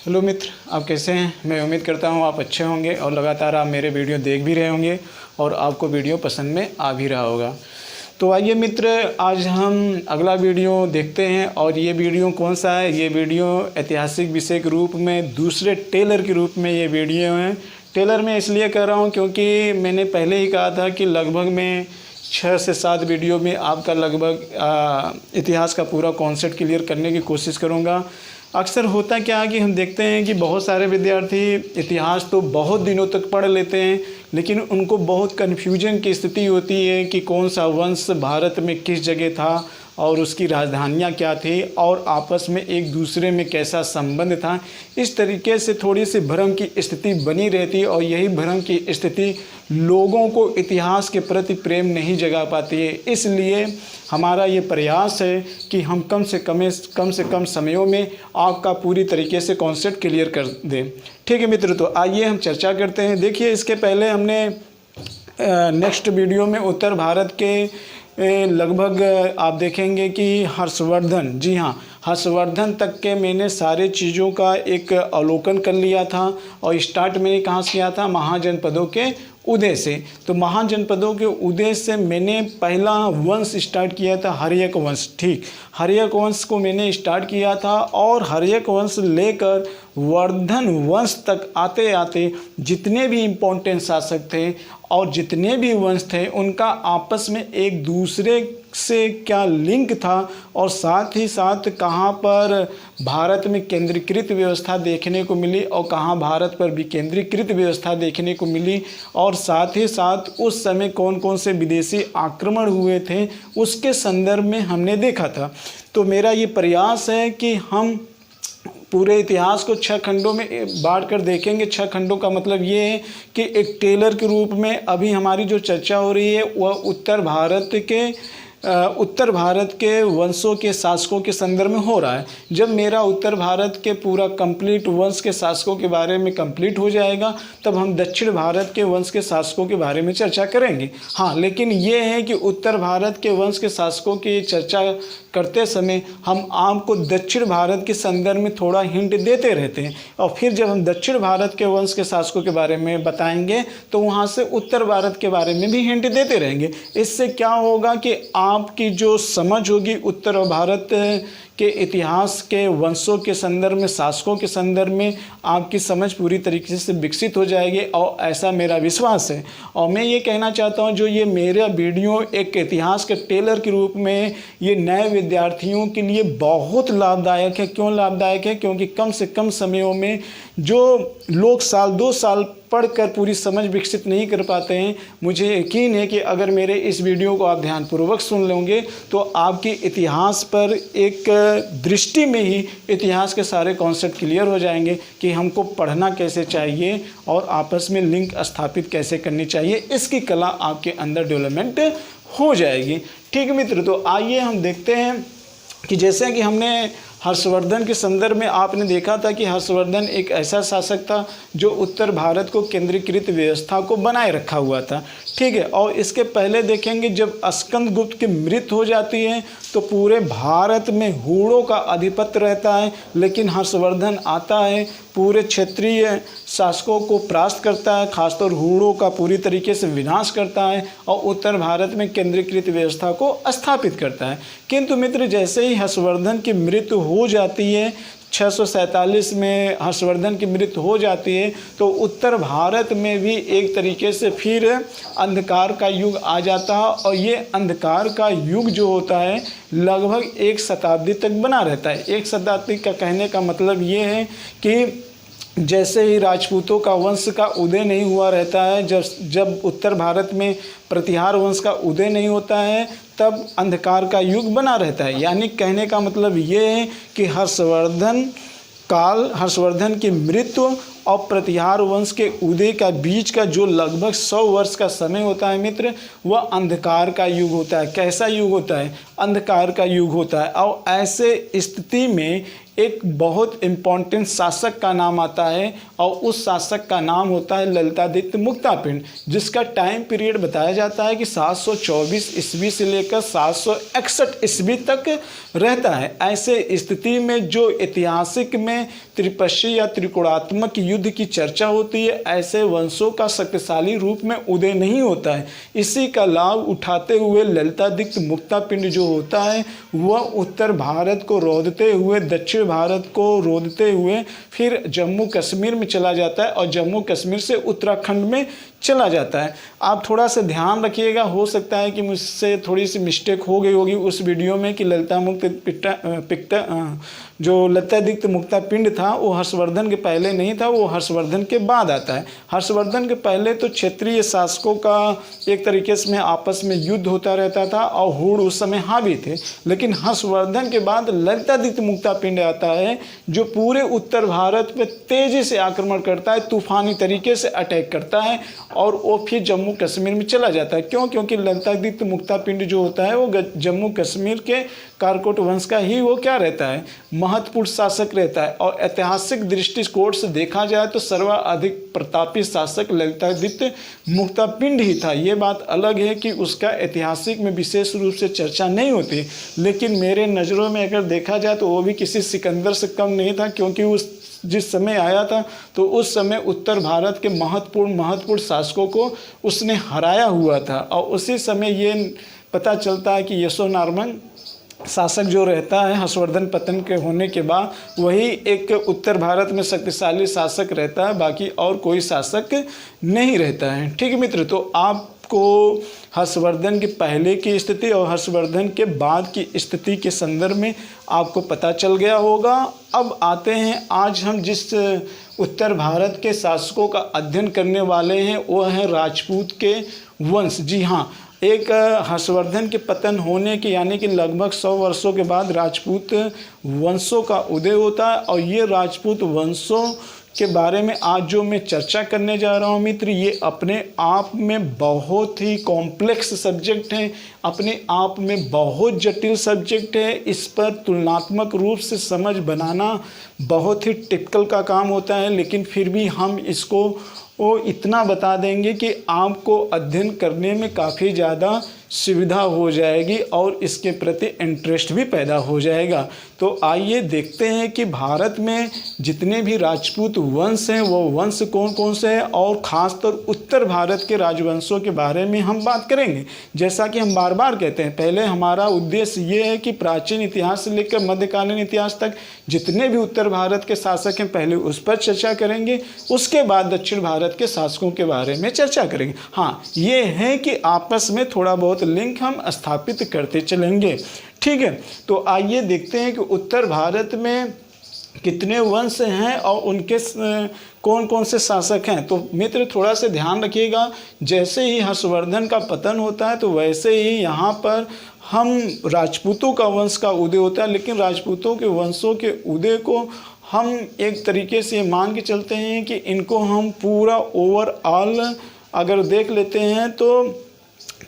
Hello मित्र, आप कैसे हैं। मैं उम्मीद करता हूं आप अच्छे होंगे और लगातार आप मेरे वीडियो देख भी रहे होंगे और आपको वीडियो पसंद में आ भी रहा होगा। तो आइए मित्र, आज हम अगला वीडियो देखते हैं। और ये वीडियो कौन सा है? ये वीडियो ऐतिहासिक विषय के रूप में दूसरे टेलर के रूप में ये वीडियो है। टेलर मैं इसलिए कह रहा हूँ क्योंकि मैंने पहले ही कहा था कि लगभग मैं 6 से 7 वीडियो में आपका लगभग इतिहास का पूरा कॉन्सेप्ट क्लियर करने की कोशिश करूँगा। अक्सर होता क्या है कि हम देखते हैं कि बहुत सारे विद्यार्थी इतिहास तो बहुत दिनों तक पढ़ लेते हैं, लेकिन उनको बहुत कन्फ्यूजन की स्थिति होती है कि कौन सा वंश भारत में किस जगह था और उसकी राजधानियाँ क्या थी और आपस में एक दूसरे में कैसा संबंध था। इस तरीके से थोड़ी सी भ्रम की स्थिति बनी रहती है और यही भ्रम की स्थिति लोगों को इतिहास के प्रति प्रेम नहीं जगा पाती है। इसलिए हमारा ये प्रयास है कि हम कम से कम समयों में आपका पूरी तरीके से कॉन्सेप्ट क्लियर कर दें। ठीक है मित्र, तो आइए हम चर्चा करते हैं। देखिए, इसके पहले हमने नेक्स्ट वीडियो में उत्तर भारत के लगभग आप देखेंगे कि हर्षवर्धन, जी हाँ, हर्षवर्धन तक के मैंने सारे चीज़ों का एक अवलोकन कर लिया था। और स्टार्ट मैंने कहाँ से किया था? महाजनपदों के उदय से। तो महाजनपदों के उदय से मैंने पहला वंश स्टार्ट किया था, हर्यक वंश। ठीक, हर्यक वंश को मैंने स्टार्ट किया था और हर्यक वंश लेकर वर्धन वंश तक आते आते जितने भी इम्पोर्टेंट शासक थे और जितने भी वंश थे उनका आपस में एक दूसरे से क्या लिंक था और साथ ही साथ कहाँ पर भारत में केंद्रीकृत व्यवस्था देखने को मिली और कहाँ भारत पर विकेंद्रीकृत व्यवस्था देखने को मिली, और साथ ही साथ उस समय कौन कौन से विदेशी आक्रमण हुए थे उसके संदर्भ में हमने देखा था। तो मेरा ये प्रयास है कि हम पूरे इतिहास को 6 खंडों में बांट कर देखेंगे। 6 खंडों का मतलब ये है कि एक टेलर के रूप में अभी हमारी जो चर्चा हो रही है वह उत्तर भारत के वंशों के शासकों के संदर्भ में हो रहा है। जब मेरा उत्तर भारत के पूरा कंप्लीट वंश के शासकों के बारे में कंप्लीट हो जाएगा तब हम दक्षिण भारत के वंश के शासकों के बारे में चर्चा करेंगे। हाँ, लेकिन ये है कि उत्तर भारत के वंश के शासकों की चर्चा करते समय हम आपको दक्षिण भारत के संदर्भ में थोड़ा हिंट देते रहते हैं और फिर जब हम दक्षिण भारत के वंश के शासकों के बारे में बताएंगे तो वहाँ से उत्तर भारत के बारे में भी हिंट देते रहेंगे। इससे क्या होगा कि आपकी जो समझ होगी उत्तर भारत के इतिहास के वंशों के संदर्भ में, शासकों के संदर्भ में आपकी समझ पूरी तरीके से विकसित हो जाएगी और ऐसा मेरा विश्वास है। और मैं ये कहना चाहता हूँ जो ये मेरा वीडियो एक इतिहास के टेलर के रूप में ये नए विद्यार्थियों के लिए बहुत लाभदायक है। क्यों लाभदायक है? क्योंकि कम से कम समयों में जो लोग 1-2 साल पढ़कर पूरी समझ विकसित नहीं कर पाते हैं, मुझे यकीन है कि अगर मेरे इस वीडियो को आप ध्यानपूर्वक सुन लेंगे तो आपकी इतिहास पर एक दृष्टि में ही इतिहास के सारे कॉन्सेप्ट क्लियर हो जाएंगे कि हमको पढ़ना कैसे चाहिए और आपस में लिंक स्थापित कैसे करनी चाहिए। इसकी कला आपके अंदर डेवलपमेंट हो जाएगी। ठीक मित्र, तो आइए हम देखते हैं कि जैसे कि हमने हर्षवर्धन के संदर्भ में आपने देखा था कि हर्षवर्धन एक ऐसा शासक था जो उत्तर भारत को केंद्रीकृत व्यवस्था को बनाए रखा हुआ था। ठीक है, और इसके पहले देखेंगे जब स्कंदगुप्त की मृत्यु हो जाती है तो पूरे भारत में हूणों का आधिपत्य रहता है, लेकिन हर्षवर्धन आता है, पूरे क्षेत्रीय शासकों को परास्त करता है, खासतौर हूणों का पूरी तरीके से विनाश करता है और उत्तर भारत में केंद्रीकृत व्यवस्था को स्थापित करता है। किंतु मित्र, जैसे ही हर्षवर्धन की मृत्यु हो जाती है, 647 में हर्षवर्धन की मृत्यु हो जाती है, तो उत्तर भारत में भी एक तरीके से फिर अंधकार का युग आ जाता है और ये अंधकार का युग जो होता है लगभग 1 शताब्दी तक बना रहता है। 1 शताब्दी का कहने का मतलब ये है कि जैसे ही राजपूतों का वंश का उदय नहीं हुआ रहता है, जब उत्तर भारत में प्रतिहार वंश का उदय नहीं होता है तब अंधकार का युग बना रहता है। यानी कहने का मतलब ये है कि हर्षवर्धन की मृत्यु और प्रतिहार वंश के उदय का बीच का जो लगभग 100 वर्ष का समय होता है मित्र, वह अंधकार का युग होता है। कैसा युग होता है? अंधकार का युग होता है। और ऐसे स्थिति में एक बहुत इम्पॉर्टेंट शासक का नाम आता है और उस शासक का नाम होता है ललितादित्य मुक्तापिंड, जिसका टाइम पीरियड बताया जाता है कि 724 ईस्वी से लेकर 761 ईस्वी तक रहता है। ऐसे स्थिति में जो ऐतिहासिक में त्रिपक्षीय या त्रिकोणात्मक युद्ध की चर्चा होती है, ऐसे वंशों का शक्तिशाली रूप में उदय नहीं होता है। इसी का लाभ उठाते हुए ललितादित्य मुक्तापिंड जो होता है वह उत्तर भारत को रोदते हुए, दक्षिण भारत को रोदते हुए फिर जम्मू कश्मीर में चला जाता है और जम्मू कश्मीर से उत्तराखंड में चला जाता है। आप थोड़ा सा ध्यान रखिएगा, हो सकता है कि मुझसे थोड़ी सी मिस्टेक हो गई होगी उस वीडियो में कि जो ललितादित्य मुक्तापिंड था वो हर्षवर्धन के पहले नहीं था, वो हर्षवर्धन के बाद आता है। हर्षवर्धन के पहले तो क्षेत्रीय शासकों का एक तरीके से आपस में युद्ध होता रहता था और हुड़ उस समय हावी थे, लेकिन हर्षवर्धन के बाद ललितादित्य मुक्तापिंड आता है जो पूरे उत्तर भारत पे तेजी से आक्रमण करता है, तूफानी तरीके से अटैक करता है और वो फिर जम्मू कश्मीर में चला जाता है। क्यों? क्योंकि ललितादित्य मुक्तापिंड जो होता है वो जम्मू कश्मीर के कारकोट वंश का ही वो क्या रहता है, महत्वपूर्ण शासक रहता है। और ऐतिहासिक दृष्टिकोण से देखा जाए तो सर्वाधिक प्रतापी शासक ललितादित्य मुक्तापिंड ही था। ये बात अलग है कि उसका ऐतिहासिक में विशेष रूप से चर्चा नहीं होती, लेकिन मेरे नज़रों में अगर देखा जाए तो वो भी किसी सिकंदर से कम नहीं था, क्योंकि उस जिस समय आया था तो उस समय उत्तर भारत के महत्वपूर्ण शासकों को उसने हराया हुआ था। और उसी समय ये पता चलता है कि यशोनार्मन शासक जो रहता है हर्षवर्धन पतन के होने के बाद, वही एक उत्तर भारत में शक्तिशाली शासक रहता है, बाकी और कोई शासक नहीं रहता है। ठीक है मित्र, तो आपको हर्षवर्धन के पहले की स्थिति और हर्षवर्धन के बाद की स्थिति के संदर्भ में आपको पता चल गया होगा। अब आते हैं, आज हम जिस उत्तर भारत के शासकों का अध्ययन करने वाले हैं वो हैं राजपूत के वंश। जी हाँ, एक हर्षवर्धन के पतन होने के यानी कि लगभग 100 वर्षों के बाद राजपूत वंशों का उदय होता है। और ये राजपूत वंशों के बारे में आज जो मैं चर्चा करने जा रहा हूँ मित्र, ये अपने आप में बहुत ही कॉम्प्लेक्स सब्जेक्ट है, अपने आप में बहुत जटिल सब्जेक्ट है। इस पर तुलनात्मक रूप से समझ बनाना बहुत ही टिपिकल का काम होता है, लेकिन फिर भी हम इसको वो इतना बता देंगे कि आपको अध्ययन करने में काफ़ी ज़्यादा सुविधा हो जाएगी और इसके प्रति इंटरेस्ट भी पैदा हो जाएगा। तो आइए देखते हैं कि भारत में जितने भी राजपूत वंश हैं वो वंश कौन कौन से हैं, और ख़ासतौर उत्तर भारत के राजवंशों के बारे में हम बात करेंगे। जैसा कि हम बार बार कहते हैं, पहले हमारा उद्देश्य ये है कि प्राचीन इतिहास से लेकर मध्यकालीन इतिहास तक जितने भी उत्तर भारत के शासक हैं पहले उस पर चर्चा करेंगे, उसके बाद दक्षिण भारत के शासकों के बारे में चर्चा करेंगे। हाँ, ये है कि आपस में थोड़ा बहुत लिंक हम स्थापित करते चलेंगे। ठीक है, तो आइए देखते हैं कि उत्तर भारत में कितने वंश हैं और उनके कौन कौन से शासक हैं। तो मित्र थोड़ा सा ध्यान रखिएगा, जैसे ही हर्षवर्धन का पतन होता है तो वैसे ही यहाँ पर हम राजपूतों का वंश का उदय होता है, लेकिन राजपूतों के वंशों के उदय को हम एक तरीके से मान के चलते हैं कि इनको हम पूरा ओवरऑल अगर देख लेते हैं तो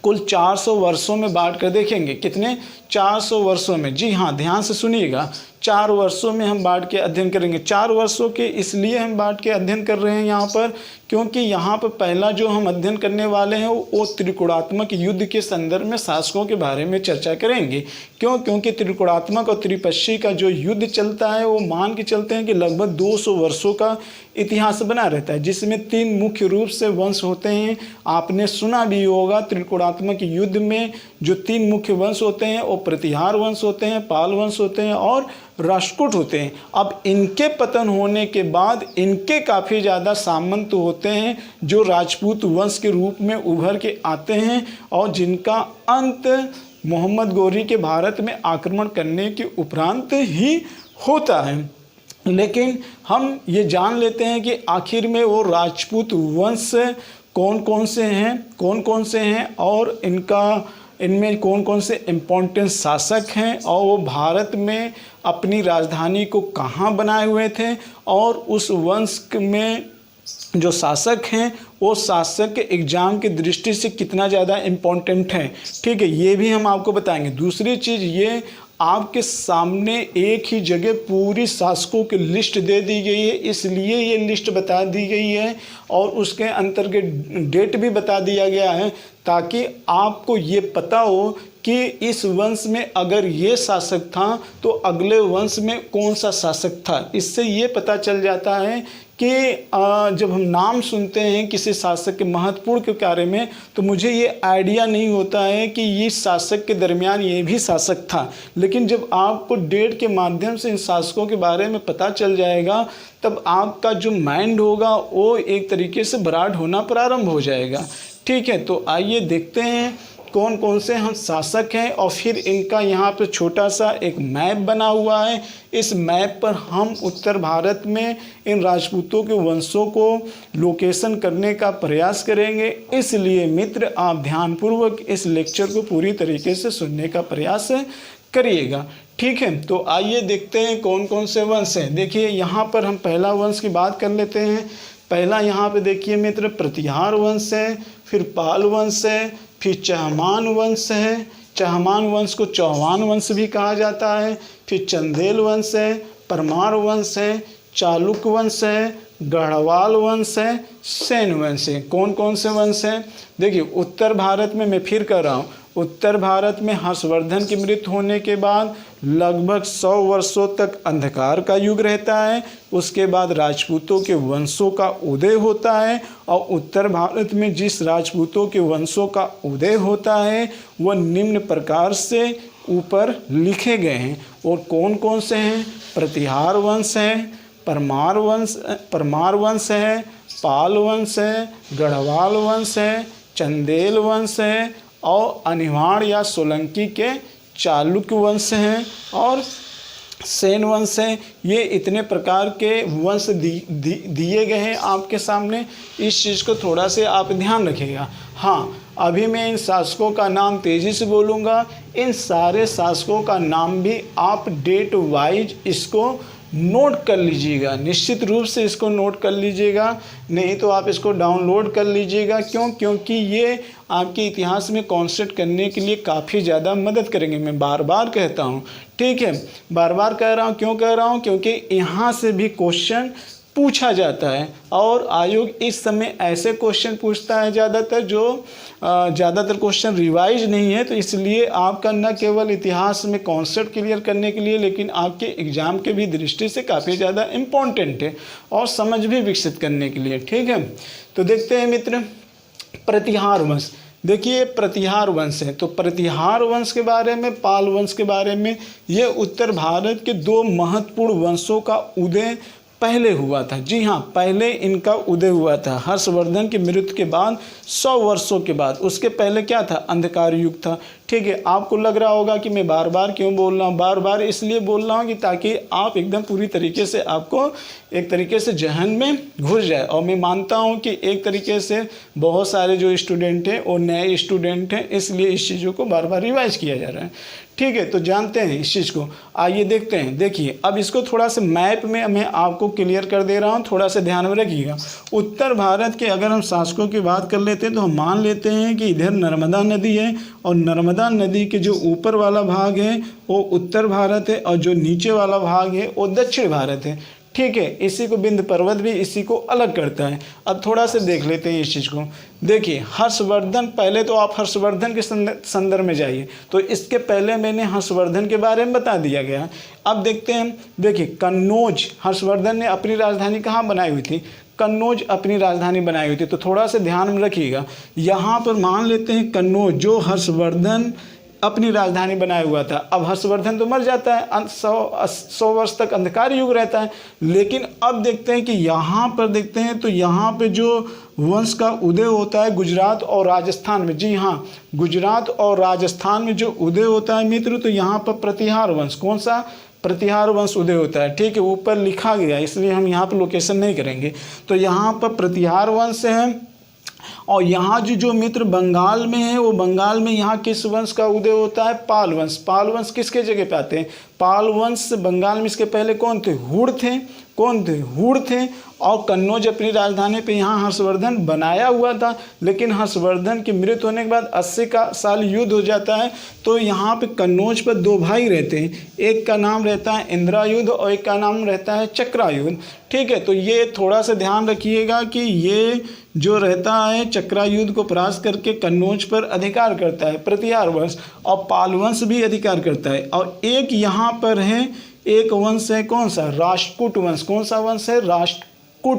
कुल 400 वर्षों में बांट कर देखेंगे। कितने? 400 वर्षों में। जी हाँ, ध्यान से सुनिएगा, 4 वर्षों में हम बांट के अध्ययन करेंगे। 4 वर्षों के इसलिए हम बांट के अध्ययन कर रहे हैं यहाँ पर, क्योंकि यहाँ पर पहला जो हम अध्ययन करने वाले हैं वो त्रिकोणात्मक युद्ध के संदर्भ में शासकों के बारे में चर्चा करेंगे। क्यों? क्योंकि त्रिकोणात्मक और त्रिपक्षीय का जो युद्ध चलता है वो मान के चलते हैं कि लगभग 200 वर्षों का इतिहास बना रहता है, जिसमें 3 मुख्य रूप से वंश होते हैं। आपने सुना भी होगा, त्रिकोणात्मक युद्ध में जो 3 मुख्य वंश होते हैं वो प्रतिहार वंश होते हैं, पाल वंश होते हैं और राष्ट्रकूट होते हैं। अब इनके पतन होने के बाद इनके काफ़ी ज़्यादा सामंत होते हैं जो राजपूत वंश के रूप में उभर के आते हैं और जिनका अंत मोहम्मद गोरी के भारत में आक्रमण करने के उपरांत ही होता है। लेकिन हम ये जान लेते हैं कि आखिर में वो राजपूत वंश कौन कौन से हैं और इनका इनमें कौन कौन से इम्पोर्टेंट शासक हैं और वो भारत में अपनी राजधानी को कहाँ बनाए हुए थे और उस वंश में जो शासक हैं वो शासक के एग्ज़ाम की दृष्टि से कितना ज़्यादा इम्पोर्टेंट है। ठीक है, ये भी हम आपको बताएंगे। दूसरी चीज़ ये आपके सामने एक ही जगह पूरी शासकों की लिस्ट दे दी गई है, इसलिए ये लिस्ट बता दी गई है और उसके अंतर्गत डेट भी बता दिया गया है ताकि आपको ये पता हो कि इस वंश में अगर ये शासक था तो अगले वंश में कौन सा शासक था। इससे ये पता चल जाता है कि जब हम नाम सुनते हैं किसी शासक के महत्वपूर्ण के बारे में तो मुझे ये आइडिया नहीं होता है कि इस शासक के दरमियान ये भी शासक था, लेकिन जब आपको डेट के माध्यम से इन शासकों के बारे में पता चल जाएगा तब आपका जो माइंड होगा वो एक तरीके से ब्राड होना प्रारंभ हो जाएगा। ठीक है, तो आइए देखते हैं कौन कौन से हम शासक हैं और फिर इनका यहाँ पे छोटा सा एक मैप बना हुआ है। इस मैप पर हम उत्तर भारत में इन राजपूतों के वंशों को लोकेशन करने का प्रयास करेंगे, इसलिए मित्र आप ध्यानपूर्वक इस लेक्चर को पूरी तरीके से सुनने का प्रयास करिएगा। ठीक है, तो आइए देखते हैं कौन कौन से वंश हैं। देखिए यहाँ पर हम पहला वंश की बात कर लेते हैं। पहला यहाँ पे देखिए मित्र प्रतिहार वंश है, फिर पाल वंश है, फिर चहमान वंश है। चहमान वंश को चौहान वंश भी कहा जाता है। फिर चंदेल वंश है, परमार वंश है, चालुक्य वंश है, गढ़वाल वंश है, सेन वंश है। कौन कौन से वंश हैं? देखिए उत्तर भारत में मैं फिर कह रहा हूँ, उत्तर भारत में हर्षवर्धन की मृत्यु होने के बाद लगभग 100 वर्षों तक अंधकार का युग रहता है। उसके बाद राजपूतों के वंशों का उदय होता है और उत्तर भारत में जिस राजपूतों के वंशों का उदय होता है वह निम्न प्रकार से ऊपर लिखे गए हैं। और कौन कौन से हैं? प्रतिहार वंश है, परमार वंश है, पाल वंश है, गढ़वाल वंश है, चंदेल वंश है और अनिवाड़ या सोलंकी के चालुक्य वंश हैं और सेन वंश हैं। ये इतने प्रकार के वंश दिए गए हैं आपके सामने। इस चीज़ को थोड़ा से आप ध्यान रखिएगा। हाँ, अभी मैं इन शासकों का नाम तेज़ी से बोलूँगा। इन सारे शासकों का नाम भी आप डेट वाइज इसको नोट कर लीजिएगा, निश्चित रूप से इसको नोट कर लीजिएगा, नहीं तो आप इसको डाउनलोड कर लीजिएगा। क्योंकि ये आपके इतिहास में कॉन्सेप्ट करने के लिए काफ़ी ज़्यादा मदद करेंगे। मैं बार बार कहता हूँ, ठीक है, बार बार कह रहा हूँ। क्यों कह रहा हूँ? क्योंकि यहाँ से भी क्वेश्चन पूछा जाता है और आयोग इस समय ऐसे क्वेश्चन पूछता है ज़्यादातर जो ज़्यादातर क्वेश्चन रिवाइज नहीं है। तो इसलिए आपका न केवल इतिहास में कॉन्सेप्ट क्लियर करने के लिए लेकिन आपके एग्ज़ाम के भी दृष्टि से काफ़ी ज़्यादा इम्पोर्टेंट है और समझ भी विकसित करने के लिए। ठीक है, तो देखते हैं मित्र प्रतिहार वंश। देखिए प्रतिहार वंश है, तो प्रतिहार वंश के बारे में, पाल वंश के बारे में, ये उत्तर भारत के दो महत्वपूर्ण वंशों का उदय पहले हुआ था। जी हाँ, पहले इनका उदय हुआ था हर्षवर्धन की मृत्यु के बाद 100 वर्षों के बाद। उसके पहले क्या था? अंधकार युग था। ठीक है, आपको लग रहा होगा कि मैं बार बार क्यों बोल रहा हूँ। बार बार इसलिए बोल रहा हूँ कि ताकि आप एकदम पूरी तरीके से आपको एक तरीके से जहन में घुस जाए। और मैं मानता हूँ कि एक तरीके से बहुत सारे जो स्टूडेंट हैं वो नए स्टूडेंट हैं, इसलिए इस चीज़ों को बार बार रिवाइज किया जा रहा है। ठीक है, तो जानते हैं इस चीज़ को। आइए देखते हैं। देखिए अब इसको थोड़ा सा मैप में मैं आपको क्लियर कर दे रहा हूँ, थोड़ा सा ध्यान में रखिएगा। उत्तर भारत के अगर हम शासकों की बात कर लेते हैं तो हम मान लेते हैं कि इधर नर्मदा नदी है और नर्मदा नदी के जो ऊपर वाला भाग है वो उत्तर भारत है और जो नीचे वाला भाग है वो दक्षिण भारत है। ठीक है, इसी को बिंद पर्वत भी इसी को अलग करता है। अब थोड़ा सा देख लेते हैं इस चीज़ को। देखिए हर्षवर्धन, पहले तो आप हर्षवर्धन के संदर्भ में जाइए, तो इसके पहले मैंने हर्षवर्धन के बारे में बता दिया गया। अब देखते हैं। देखिए कन्नौज, हर्षवर्धन ने अपनी राजधानी कहाँ बनाई हुई थी? कन्नौज अपनी राजधानी बनाई हुई थी। तो थोड़ा सा ध्यान में रखिएगा, यहाँ पर मान लेते हैं कन्नौज जो हर्षवर्धन अपनी राजधानी बनाया हुआ था। अब हर्षवर्धन तो मर जाता है, 100 वर्ष तक अंधकार युग रहता है। लेकिन अब देखते हैं कि यहाँ पर देखते हैं तो यहाँ पे जो वंश का उदय होता है गुजरात और राजस्थान में। जी हाँ, गुजरात और राजस्थान में जो उदय होता है मित्र, तो यहाँ पर प्रतिहार वंश, कौन सा? प्रतिहार वंश उदय होता है। ठीक है, ऊपर लिखा गया इसलिए हम यहाँ पर लोकेशन नहीं करेंगे। तो यहाँ पर प्रतिहार वंश है और यहाँ जो मित्र बंगाल में है, वो बंगाल में यहाँ किस वंश का उदय होता है? पाल वंश। पाल वंश किसके जगह पे आते हैं? पाल वंश बंगाल में इसके पहले कौन थे? हुड़ थे। कौन थे? हुड़ थे। और कन्नौज अपनी राजधानी पे यहाँ हर्षवर्धन बनाया हुआ था, लेकिन हर्षवर्धन की मृत्यु होने के बाद 80 का साल युद्ध हो जाता है। तो यहाँ पे कन्नौज पर दो भाई रहते हैं, एक का नाम रहता है इंद्रायुध और एक का नाम रहता है चक्रायुध। ठीक है, तो ये थोड़ा सा ध्यान रखिएगा कि ये जो रहता है चक्रायुध को परास्त करके कन्नौज पर अधिकार करता है प्रतिहार वंश, और पाल वंश भी अधिकार करता है। और एक यहाँ पर है, एक वंश है कौन सा? राष्ट्रकूट वंश। कौन सा वंश है? राष्ट्रकूट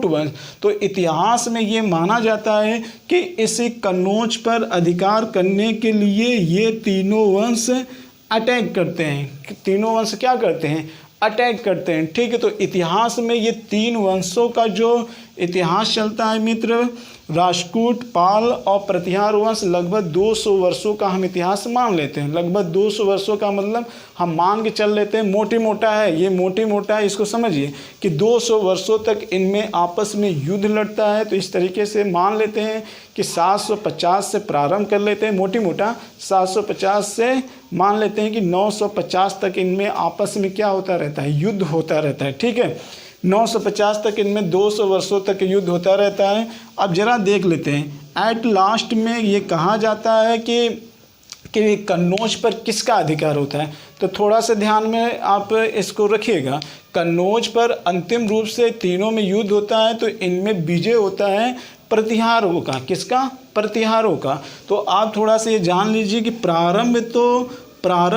वंश। तो इतिहास में ये माना जाता है कि इसी कन्नौज पर अधिकार करने के लिए ये तीनों वंश अटैक करते हैं। तीनों वंश क्या करते हैं? अटैक करते हैं। ठीक है, तो इतिहास में ये तीन वंशों का जो इतिहास चलता है मित्र, राष्ट्रकूट, पाल और प्रतिहार वंश, लगभग 200 वर्षों का हम इतिहास मान लेते हैं। लगभग 200 वर्षों का मतलब हम मान के चल लेते हैं। मोटी मोटा है ये, मोटी मोटा है, इसको समझिए कि 200 वर्षों तक इनमें आपस में युद्ध लड़ता है। तो इस तरीके से मान लेते हैं कि 750 से प्रारंभ कर लेते हैं, मोटी मोटा 750 से मान लेते हैं कि 950 तक इनमें आपस में क्या होता रहता है? युद्ध होता रहता है। ठीक है, 950 तक इनमें 200 वर्षों तक युद्ध होता रहता है। अब जरा देख लेते हैं, एट लास्ट में ये कहा जाता है कि कन्नौज पर किसका अधिकार होता है? तो थोड़ा सा ध्यान में आप इसको रखिएगा। कन्नौज पर अंतिम रूप से तीनों में युद्ध होता है, तो इनमें विजय होता है प्रतिहारों का। किसका? प्रतिहारों का। तो आप थोड़ा सा ये जान लीजिए कि प्रारंभ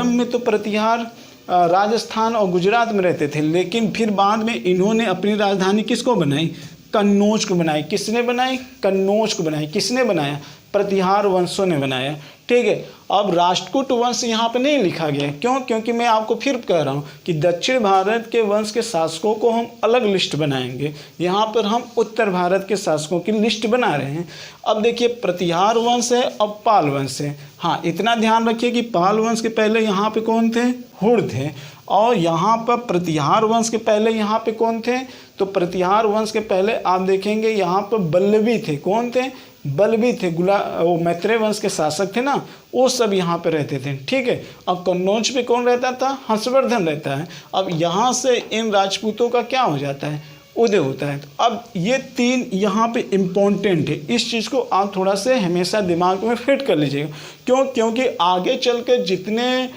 में तो प्रतिहार राजस्थान और गुजरात में रहते थे, लेकिन फिर बाद में इन्होंने अपनी राजधानी किसको बनाई? कन्नौज को बनाई। किसने बनाई? कन्नौज को बनाई। किसने बनाया? प्रतिहार वंशों ने बनाया। ठीक है, अब राष्ट्रकूट वंश यहाँ पे नहीं लिखा गया। क्यों? क्योंकि मैं आपको फिर कह रहा हूँ कि दक्षिण भारत के वंश के शासकों को हम अलग लिस्ट बनाएंगे। यहाँ पर हम उत्तर भारत के शासकों की लिस्ट बना रहे हैं। अब देखिए, प्रतिहार वंश है और पाल वंश है। हाँ, इतना ध्यान रखिए कि पाल वंश के पहले यहाँ पे कौन थे? हुड़ थे। और यहाँ पर प्रतिहार वंश के पहले यहाँ पे कौन थे? तो प्रतिहार वंश के पहले आप देखेंगे यहाँ पर बल्लभी थे। कौन थे? बल्लभी थे। वो मैत्रेय वंश के शासक थे ना, वो सब यहाँ पे रहते थे। ठीक है, अब कन्नौज पे कौन रहता था? हर्षवर्धन रहता है। अब यहाँ से इन राजपूतों का क्या हो जाता है? उदय होता है। तो अब ये तीन यहाँ पे इम्पोर्टेंट है, इस चीज़ को आप थोड़ा से हमेशा दिमाग में फिट कर लीजिएगा। क्यों? क्योंकि आगे चल के जितने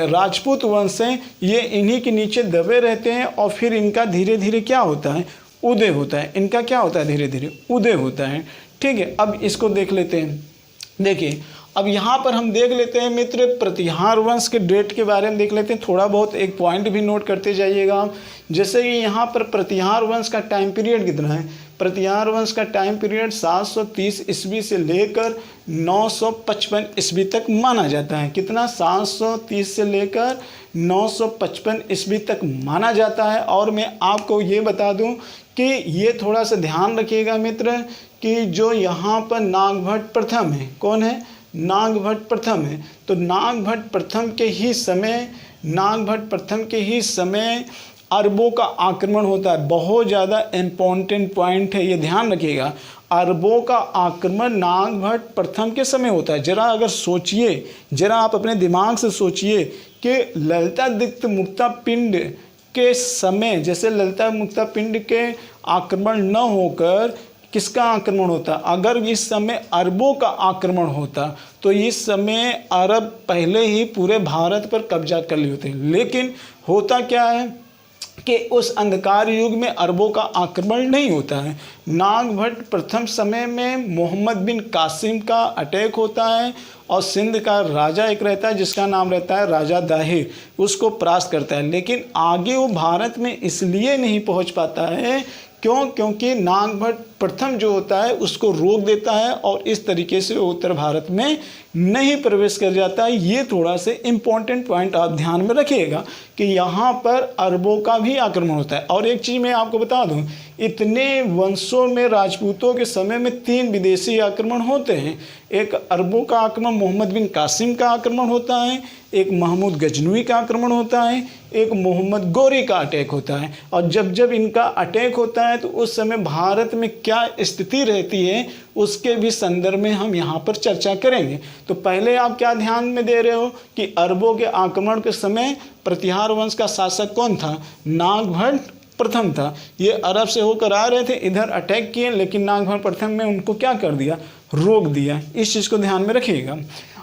राजपूत वंश हैं ये इन्हीं के नीचे दबे रहते हैं, और फिर इनका धीरे धीरे क्या होता है? उदय होता है। इनका क्या होता है? धीरे धीरे उदय होता है। ठीक है, अब इसको देख लेते हैं। देखिए, अब यहाँ पर हम देख लेते हैं मित्र, प्रतिहार वंश के डेट के बारे में देख लेते हैं। थोड़ा बहुत एक पॉइंट भी नोट करते जाइएगा आप। जैसे कि यहाँ पर प्रतिहार वंश का टाइम पीरियड कितना है? प्रतिहार वंश का टाइम पीरियड 730 ईस्वी से लेकर 955 ईस्वी तक माना जाता है। कितना? 730 से लेकर 955 ईस्वी तक माना जाता है। और मैं आपको ये बता दूं कि ये थोड़ा सा ध्यान रखिएगा मित्र कि जो यहाँ पर नागभट्ट प्रथम है, कौन है? नागभट्ट प्रथम है। तो नागभट्ट प्रथम के ही समय अरबों का आक्रमण होता है। बहुत ज़्यादा इम्पोर्टेंट पॉइंट है, ये ध्यान रखिएगा। अरबों का आक्रमण नागभट्ट प्रथम के समय होता है। जरा अगर सोचिए, जरा आप अपने दिमाग से सोचिए कि ललितादित्य मुक्ता पिंड के समय, जैसे ललिता मुक्ता पिंड के आक्रमण न होकर किसका आक्रमण होता? अगर इस समय अरबों का आक्रमण होता तो इस समय अरब पहले ही पूरे भारत पर कब्जा कर लिए होते। लेकिन होता क्या है कि उस अंधकार युग में अरबों का आक्रमण नहीं होता है। नागभट्ट प्रथम समय में मोहम्मद बिन कासिम का अटैक होता है, और सिंध का राजा एक रहता है जिसका नाम रहता है राजा दाहिर, उसको परास्त करता है। लेकिन आगे वो भारत में इसलिए नहीं पहुंच पाता है, क्यों? क्योंकि नागभट्ट प्रथम जो होता है उसको रोक देता है, और इस तरीके से उत्तर भारत में नहीं प्रवेश कर जाता है। ये थोड़ा से इम्पोर्टेंट पॉइंट आप ध्यान में रखिएगा कि यहाँ पर अरबों का भी आक्रमण होता है। और एक चीज़ मैं आपको बता दूँ, इतने वंशों में राजपूतों के समय में 3 विदेशी आक्रमण होते हैं। एक अरबों का आक्रमण, मोहम्मद बिन कासिम का आक्रमण होता है, एक महमूद गजनवी का आक्रमण होता है, एक मोहम्मद गौरी का अटैक होता है। और जब जब इनका अटैक होता है तो उस समय भारत में क्या स्थिति रहती है उसके भी संदर्भ में हम यहाँ पर चर्चा करेंगे। तो पहले आप क्या ध्यान में दे रहे हो कि अरबों के आक्रमण के समय प्रतिहार वंश का शासक कौन था? नागभट्ट प्रथम था। ये अरब से होकर आ रहे थे, इधर अटैक किए, लेकिन नागभट्ट प्रथम ने उनको क्या कर दिया? रोक दिया। इस चीज़ को ध्यान में रखिएगा।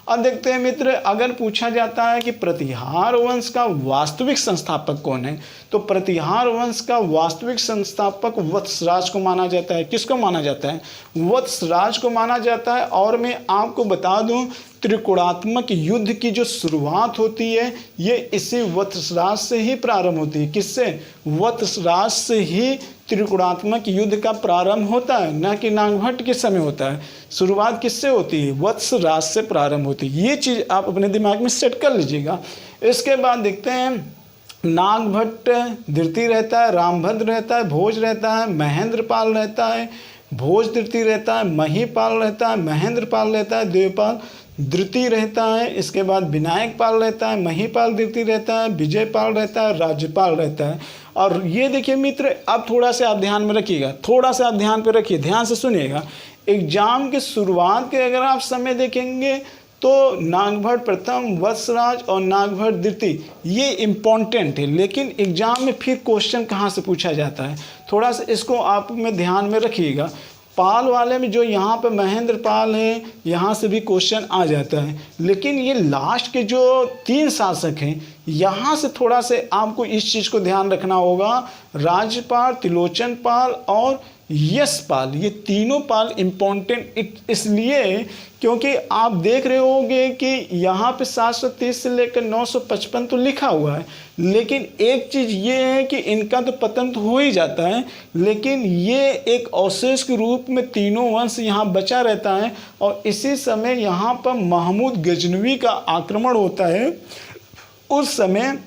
अब देखते हैं मित्र, अगर पूछा जाता है कि प्रतिहार वंश का वास्तविक संस्थापक कौन है, तो प्रतिहार वंश का वास्तविक संस्थापक वत्सराज को माना जाता है। किसको माना जाता है? वत्सराज को माना जाता है। और मैं आपको बता दूं, त्रिकोणात्मक युद्ध की जो शुरुआत होती है ये इसी वत्सराज से ही प्रारंभ होती है। किससे? वत्सराज से ही त्रिकोणात्मक युद्ध का प्रारंभ होता है, न कि नागभट्ट के समय होता है। शुरुआत किससे होती है? वत्सराज से प्रारंभ होती है। ये चीज़ आप अपने दिमाग में सेट कर लीजिएगा। इसके बाद देखते हैं, नागभट्ट द्वितीय रहता है, रामभद्र रहता है, भोज रहता है, महेंद्रपाल रहता है, भोज तृतीय रहता है, महीपाल रहता है, महेंद्रपाल रहता है, देवपाल द्वितीय रहता है। इसके बाद विनायक पाल रहता है, महीपाल द्वितीय रहता है, विजयपाल रहता है, राज्यपाल रहता है। और ये देखिए मित्र, अब थोड़ा सा आप ध्यान में रखिएगा, थोड़ा सा आप ध्यान पे रखिए, ध्यान से सुनिएगा। एग्जाम के शुरुआत के अगर आप समय देखेंगे तो नागभट्ट प्रथम, वत्सराज और नागभट्ट द्वितीय ये इम्पॉर्टेंट है, लेकिन एग्जाम में फिर क्वेश्चन कहाँ से पूछा जाता है, थोड़ा सा इसको आप में ध्यान में रखिएगा। पाल वाले में जो यहाँ पे महेंद्र पाल है, यहाँ से भी क्वेश्चन आ जाता है, लेकिन ये लास्ट के जो 3 शासक हैं यहाँ से थोड़ा से आपको इस चीज़ को ध्यान रखना होगा। राज्यपाल, त्रिलोचन पाल और यशपाल, ये तीनों पाल इम्पोर्टेंट इसलिए क्योंकि आप देख रहे होंगे कि यहाँ पे 730 से लेकर 955 तो लिखा हुआ है, लेकिन एक चीज़ ये है कि इनका तो पतन तो हो ही जाता है, लेकिन ये एक अवशेष के रूप में तीनों वंश यहाँ बचा रहता है। और इसी समय यहाँ पर महमूद गजनवी का आक्रमण होता है। उस समय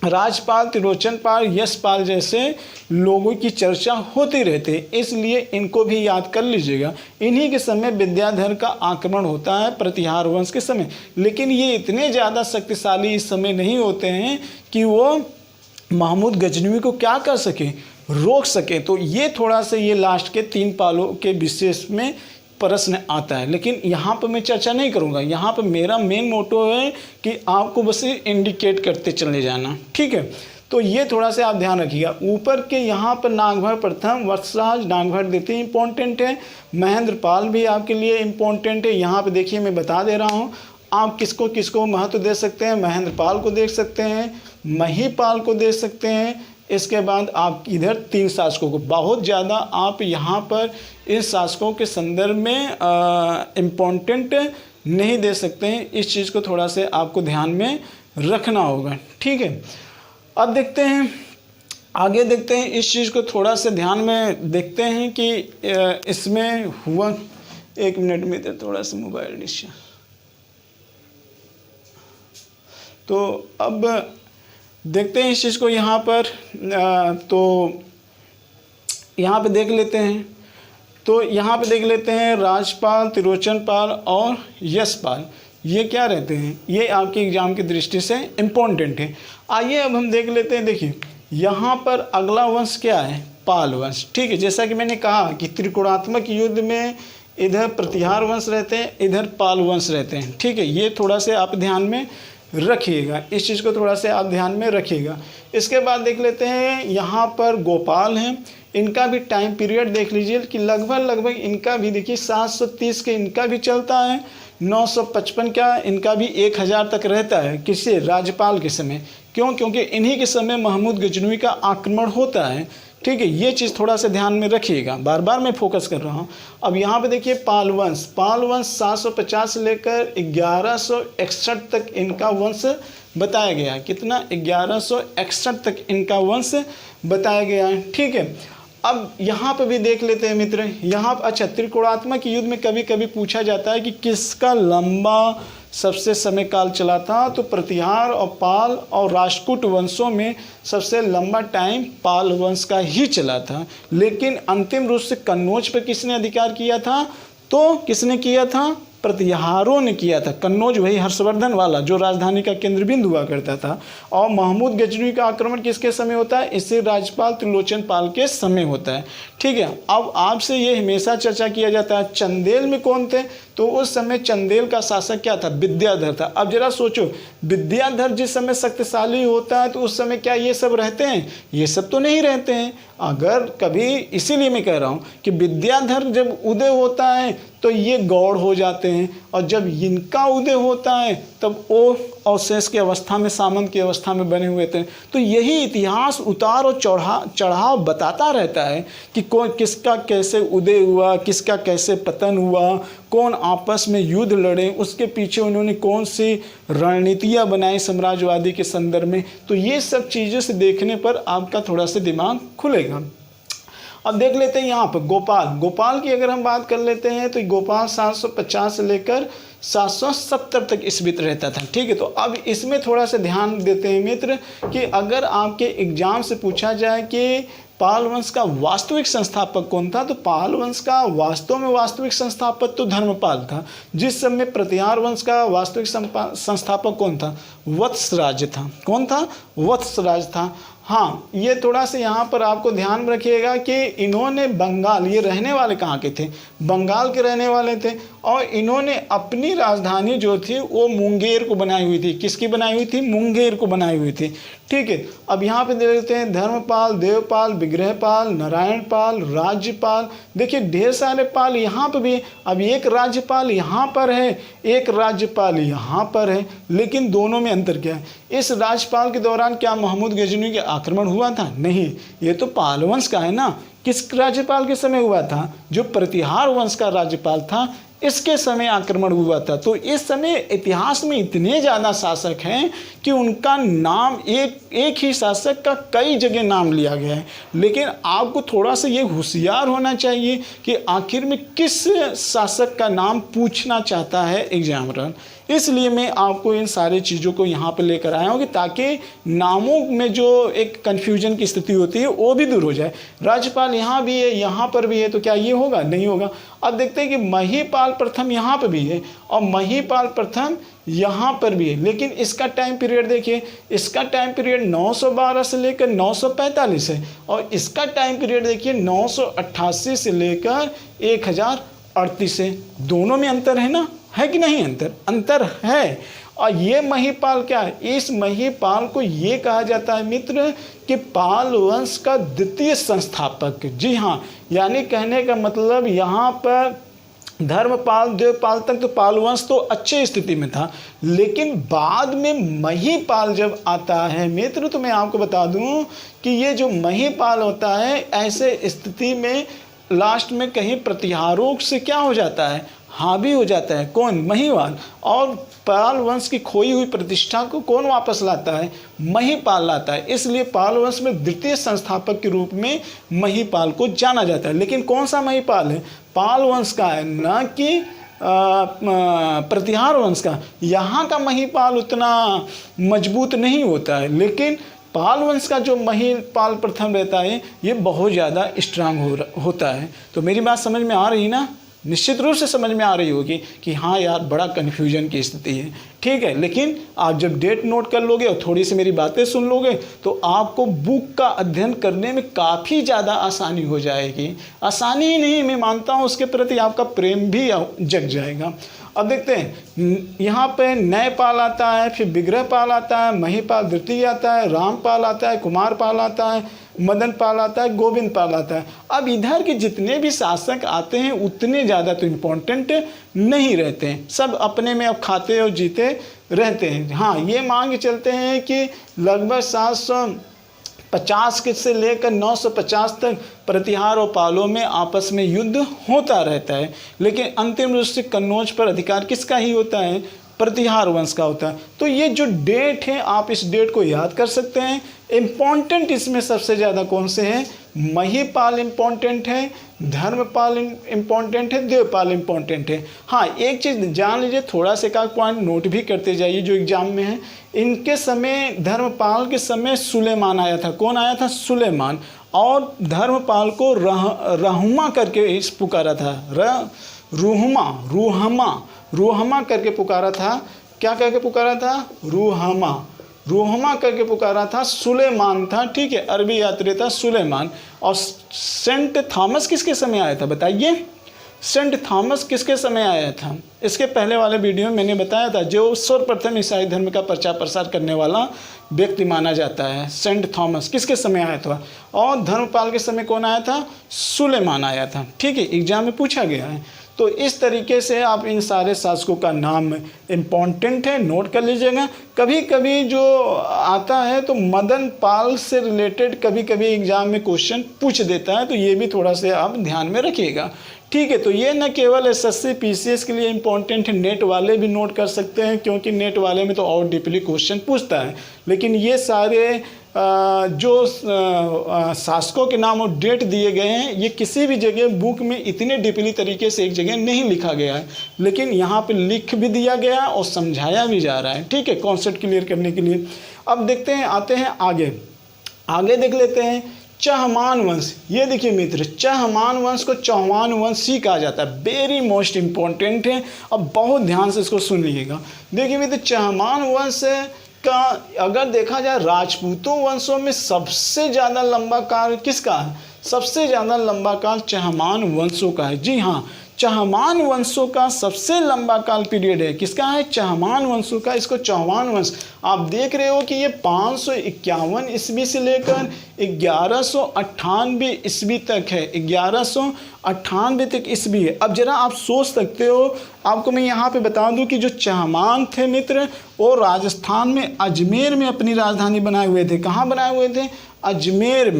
राजपाल, त्रिलोचन पाल, यशपाल जैसे लोगों की चर्चा होती रहती है, इसलिए इनको भी याद कर लीजिएगा। इन्हीं के समय विद्याधर का आक्रमण होता है प्रतिहार वंश के समय, लेकिन ये इतने ज़्यादा शक्तिशाली इस समय नहीं होते हैं कि वो महमूद गजनवी को क्या कर सके, रोक सके। तो ये थोड़ा सा ये लास्ट के 3 पालों के विशेष में प्रश्न आता है, लेकिन यहाँ पर मैं चर्चा नहीं करूँगा। यहाँ पर मेरा मेन मोटो है कि आपको बस इंडिकेट करते चले जाना, ठीक है। तो ये थोड़ा सा आप ध्यान रखिएगा। ऊपर के यहाँ पर नागभट्ट प्रथम, वत्सराज, नागभट्ट द्वितीय इंपॉर्टेंट है, महेंद्रपाल भी आपके लिए इम्पोर्टेंट है। यहाँ पे देखिए मैं बता दे रहा हूँ, आप किसको किसको महत्व दे सकते हैं। महेंद्रपाल को देख सकते हैं, महीपाल को देख सकते हैं। इसके बाद आप इधर 3 शासकों को बहुत ज़्यादा आप यहाँ पर इस शासकों के संदर्भ में इम्पोर्टेंट नहीं दे सकते हैं। इस चीज़ को थोड़ा से आपको ध्यान में रखना होगा, ठीक है। अब देखते हैं आगे, देखते हैं इस चीज़ को थोड़ा से ध्यान में देखते हैं कि इसमें हुआ। 1 मिनट में थोड़ा सा मोबाइल डिस्ट्रा। तो अब देखते हैं इस चीज़ को यहाँ पर, तो यहाँ पे देख लेते हैं। तो यहाँ पे देख लेते हैं राजपाल, त्रिलोचन पाल और यशपाल, ये क्या रहते हैं, ये आपके एग्जाम की दृष्टि से इम्पोर्टेंट है। आइए अब हम देख लेते हैं। देखिए यहाँ पर अगला वंश क्या है, पाल वंश, ठीक है। जैसा कि मैंने कहा कि त्रिकोणात्मक युद्ध में इधर प्रतिहार वंश रहते हैं, इधर पाल वंश रहते हैं, ठीक है। ये थोड़ा से आप ध्यान में रखिएगा, इस चीज़ को थोड़ा से आप ध्यान में रखिएगा। इसके बाद देख लेते हैं यहाँ पर गोपाल हैं, इनका भी टाइम पीरियड देख लीजिए कि लगभग इनका भी देखिए 730 के इनका भी चलता है, 955 का इनका भी 1000 तक रहता है। किससे? राज्यपाल के समय। क्यों? क्योंकि इन्हीं के समय महमूद गजनवी का आक्रमण होता है, ठीक है। ये चीज़ थोड़ा सा ध्यान में रखिएगा, बार बार मैं फोकस कर रहा हूँ। अब यहाँ पे देखिए पाल वंश 750 से लेकर 1161 तक इनका वंश बताया गया है। कितना? 1161 तक इनका वंश बताया गया है, ठीक है। अब यहाँ पे भी देख लेते हैं मित्र, यहाँ अच्छा त्रिकोणात्मक युद्ध में कभी कभी पूछा जाता है कि किसका लंबा सबसे समय काल चला था, तो प्रतिहार और पाल और राष्ट्रकूट वंशों में सबसे लंबा टाइम पाल वंश का ही चला था। लेकिन अंतिम रूप से कन्नौज पर किसने अधिकार किया था? तो किसने किया था? प्रतिहारों ने किया था। कन्नौज वही हर्षवर्धन वाला जो राजधानी का केंद्र बिंदु हुआ करता था। और महमूद गजनवी का आक्रमण किसके समय होता है? इससे राज्यपाल त्रिलोचन पाल के समय होता है। ठीक है, अब आपसे ये हमेशा चर्चा किया जाता है चंदेल में कौन थे? तो उस समय चंदेल का शासक क्या था? विद्याधर था। अब जरा सोचो, विद्याधर जिस समय शक्तिशाली होता है तो उस समय क्या ये सब रहते हैं? ये सब तो नहीं रहते हैं। अगर कभी, इसीलिए मैं कह रहा हूँ कि विद्याधर जब उदय होता है तो ये गौड़ हो जाते हैं, और जब इनका उदय होता है तब वो अवशेष की अवस्था में, सामंत की अवस्था में बने हुए थे। तो यही इतिहास उतार और चढ़ाव बताता रहता है कि कौन किसका कैसे उदय हुआ, किसका कैसे पतन हुआ, कौन आपस में युद्ध लड़े, उसके पीछे उन्होंने कौन सी रणनीतियाँ बनाई साम्राज्यवादी के संदर्भ में। तो ये सब चीज़ों से देखने पर आपका थोड़ा सा दिमाग खुलेगा। अब देख लेते हैं यहाँ पर गोपाल की अगर हम बात कर लेते हैं तो गोपाल 750 से लेकर 770 तक ईस्वी रहता था। ठीक है, तो अब इसमें थोड़ा सा ध्यान देते हैं मित्र कि अगर आपके एग्जाम से पूछा जाए कि पाल वंश का वास्तविक संस्थापक कौन था, तो पाल वंश का वास्तव में वास्तविक संस्थापक तो धर्मपाल था। जिस समय प्रतिहार वंश का वास्तविक संस्थापक कौन था? वत्सराज था। कौन था? वत्सराज था। हाँ, ये थोड़ा सा यहाँ पर आपको ध्यान में रखिएगा कि इन्होंने बंगाल, ये रहने वाले कहाँ के थे? बंगाल के रहने वाले थे, और इन्होंने अपनी राजधानी जो थी वो मुंगेर को बनाई हुई थी। किसकी बनाई हुई थी? मुंगेर को बनाई हुई थी। ठीक है, अब यहाँ पे देख लेते हैं धर्मपाल, देवपाल, विग्रहपाल, नारायणपाल, राज्यपाल। देखिए ढेर सारे पाल यहाँ पर भी है। अब एक राज्यपाल यहाँ पर है, एक राज्यपाल यहाँ पर है, लेकिन दोनों में अंतर क्या है? इस राज्यपाल के दौरान क्या महमूद गजनवी का आक्रमण हुआ था? नहीं, ये तो पाल वंश का है ना। किस राज्यपाल के समय हुआ था? जो प्रतिहार वंश का राज्यपाल था, इसके समय आक्रमण हुआ था। तो इस समय इतिहास में इतने ज़्यादा शासक हैं कि उनका नाम एक ही शासक का कई जगह नाम लिया गया है। लेकिन आपको थोड़ा सा ये होशियार होना चाहिए कि आखिर में किस शासक का नाम पूछना चाहता है एग्जामिनर। इसलिए मैं आपको इन सारी चीज़ों को यहाँ पर लेकर आया हूँ कि ताकि नामों में जो एक कन्फ्यूजन की स्थिति होती है वो भी दूर हो जाए। राज्यपाल यहाँ भी है, यहाँ पर भी है, तो क्या ये होगा? नहीं होगा। अब देखते हैं कि महिपाल प्रथम यहाँ पर भी है और महिपाल प्रथम यहाँ पर भी है, लेकिन इसका टाइम पीरियड देखिए, इसका टाइम पीरियड 912 से लेकर 945 है, और इसका टाइम पीरियड देखिए 988 से लेकर 1038 है। दोनों में अंतर है ना, है कि नहीं? अंतर है। और ये महिपाल क्या है? इस महिपाल को ये कहा जाता है मित्र कि पाल वंश का द्वितीय संस्थापक। जी हाँ, यानी कहने का मतलब यहाँ पर धर्मपाल, देवपाल तक तो पाल वंश तो अच्छे स्थिति में था, लेकिन बाद में महिपाल जब आता है मित्र, तो मैं आपको बता दूं कि ये जो महिपाल होता है, ऐसे स्थिति में लास्ट में कहीं प्रतिहारों से क्या हो जाता है? हावी हो जाता है। कौन? महिपाल। और पाल वंश की खोई हुई प्रतिष्ठा को कौन वापस लाता है? महिपाल लाता है। इसलिए पाल वंश में द्वितीय संस्थापक के रूप में महिपाल को जाना जाता है। लेकिन कौन सा महिपाल है? पाल वंश का है, न कि प्रतिहार वंश का। यहाँ का महिपाल उतना मजबूत नहीं होता है, लेकिन पाल वंश का जो महिपाल प्रथम रहता है ये बहुत ज़्यादा स्ट्रांग होता है। तो मेरी बात समझ में आ रही ना? निश्चित रूप से समझ में आ रही होगी कि हाँ यार, बड़ा कन्फ्यूजन की स्थिति है। ठीक है, लेकिन आप जब डेट नोट कर लोगे और थोड़ी सी मेरी बातें सुन लोगे तो आपको बुक का अध्ययन करने में काफ़ी ज़्यादा आसानी हो जाएगी। आसानी ही नहीं, मैं मानता हूँ उसके प्रति आपका प्रेम भी जग जाएगा। अब देखते हैं, यहाँ पे न्यायपाल आता है, फिर विग्रहपाल आता है, महिपाल द्वितीय आता है, रामपाल आता है, कुमारपाल आता है, मदन पाल आता है, गोविंद पाल आता है। अब इधर के जितने भी शासक आते हैं उतने ज़्यादा तो इम्पोर्टेंट नहीं रहते हैं, सब अपने में अब खाते और जीते रहते हैं। हाँ, ये मान के चलते हैं कि लगभग 750 के से लेकर 950 तक प्रतिहार और पालों में आपस में युद्ध होता रहता है, लेकिन अंतिम रूप से कन्नौज पर अधिकार किसका ही होता है? प्रतिहार वंश का होता है। तो ये जो डेट है, आप इस डेट को याद कर सकते हैं। इम्पॉर्टेंट इसमें सबसे ज़्यादा कौन से हैं? महीपाल इम्पोर्टेंट है, धर्मपाल इम्पोर्टेंट है, देवपाल इम्पोर्टेंट है। हाँ, एक चीज़ जान लीजिए, थोड़ा सा एक पॉइंट नोट भी करते जाइए जो एग्जाम में है। इनके समय, धर्मपाल के समय सुलेमान आया था। कौन आया था? सुलेमान। और धर्मपाल को रहमा करके पुकारा था, रूहमा करके पुकारा था। क्या करके पुकारा था? रूहमा करके पुकारा था। सुलेमान था, ठीक है, अरबी यात्री था सुलेमान। और सेंट थॉमस किसके समय आया था बताइए? सेंट थॉमस किसके समय आया था? इसके पहले वाले वीडियो में मैंने बताया था, जो सर्वप्रथम ईसाई धर्म का प्रचार प्रसार करने वाला व्यक्ति माना जाता है। सेंट थॉमस किसके समय आया था? और धर्मपाल के समय कौन आया था? सुलेमान आया था, ठीक है, एग्जाम में पूछा गया है। तो इस तरीके से आप इन सारे शासकों का नाम इम्पॉर्टेंट है, नोट कर लीजिएगा। कभी कभी जो आता है तो मदन पाल से रिलेटेड कभी कभी एग्जाम में क्वेश्चन पूछ देता है, तो ये भी थोड़ा सा आप ध्यान में रखिएगा, ठीक है। तो ये न केवल एसएससी पीसीएस के लिए इम्पॉर्टेंट है, नेट वाले भी नोट कर सकते हैं, क्योंकि नेट वाले में तो और डीपली क्वेश्चन पूछता है। लेकिन ये सारे जो शासकों के नाम और डेट दिए गए हैं, ये किसी भी जगह बुक में इतने डीपली तरीके से एक जगह नहीं लिखा गया है, लेकिन यहाँ पे लिख भी दिया गया और समझाया भी जा रहा है, ठीक है, कॉन्सेप्ट क्लियर करने के लिए। अब देखते हैं, आते हैं आगे देख लेते हैं चहमान वंश। ये देखिए मित्र, चहमान वंश को चौहान वंश ही कहा जाता है। वेरी मोस्ट इम्पॉर्टेंट है, अब बहुत ध्यान से इसको सुन लीजिएगा। देखिए मित्र, चहमान वंश का अगर देखा जाए, राजपूतों वंशों में सबसे ज़्यादा लंबा काल किसका है? सबसे ज़्यादा लंबा काल चहमान वंशों का है। जी हाँ, चहमान वंशों का सबसे लंबा काल पीरियड है। किसका है? चहमान वंशों का। इसको चौहान वंश, आप देख रहे हो कि ये 551 ईस्वी से लेकर 1198 ईस्वी तक है। 1198 तक ईस्वी है। अब जरा आप सोच सकते हो, आपको मैं यहाँ पे बता दूं कि जो चहमान थे मित्र, वो राजस्थान में अजमेर में अपनी राजधानी बनाए हुए थे। कहाँ बनाए हुए थे? अजमेर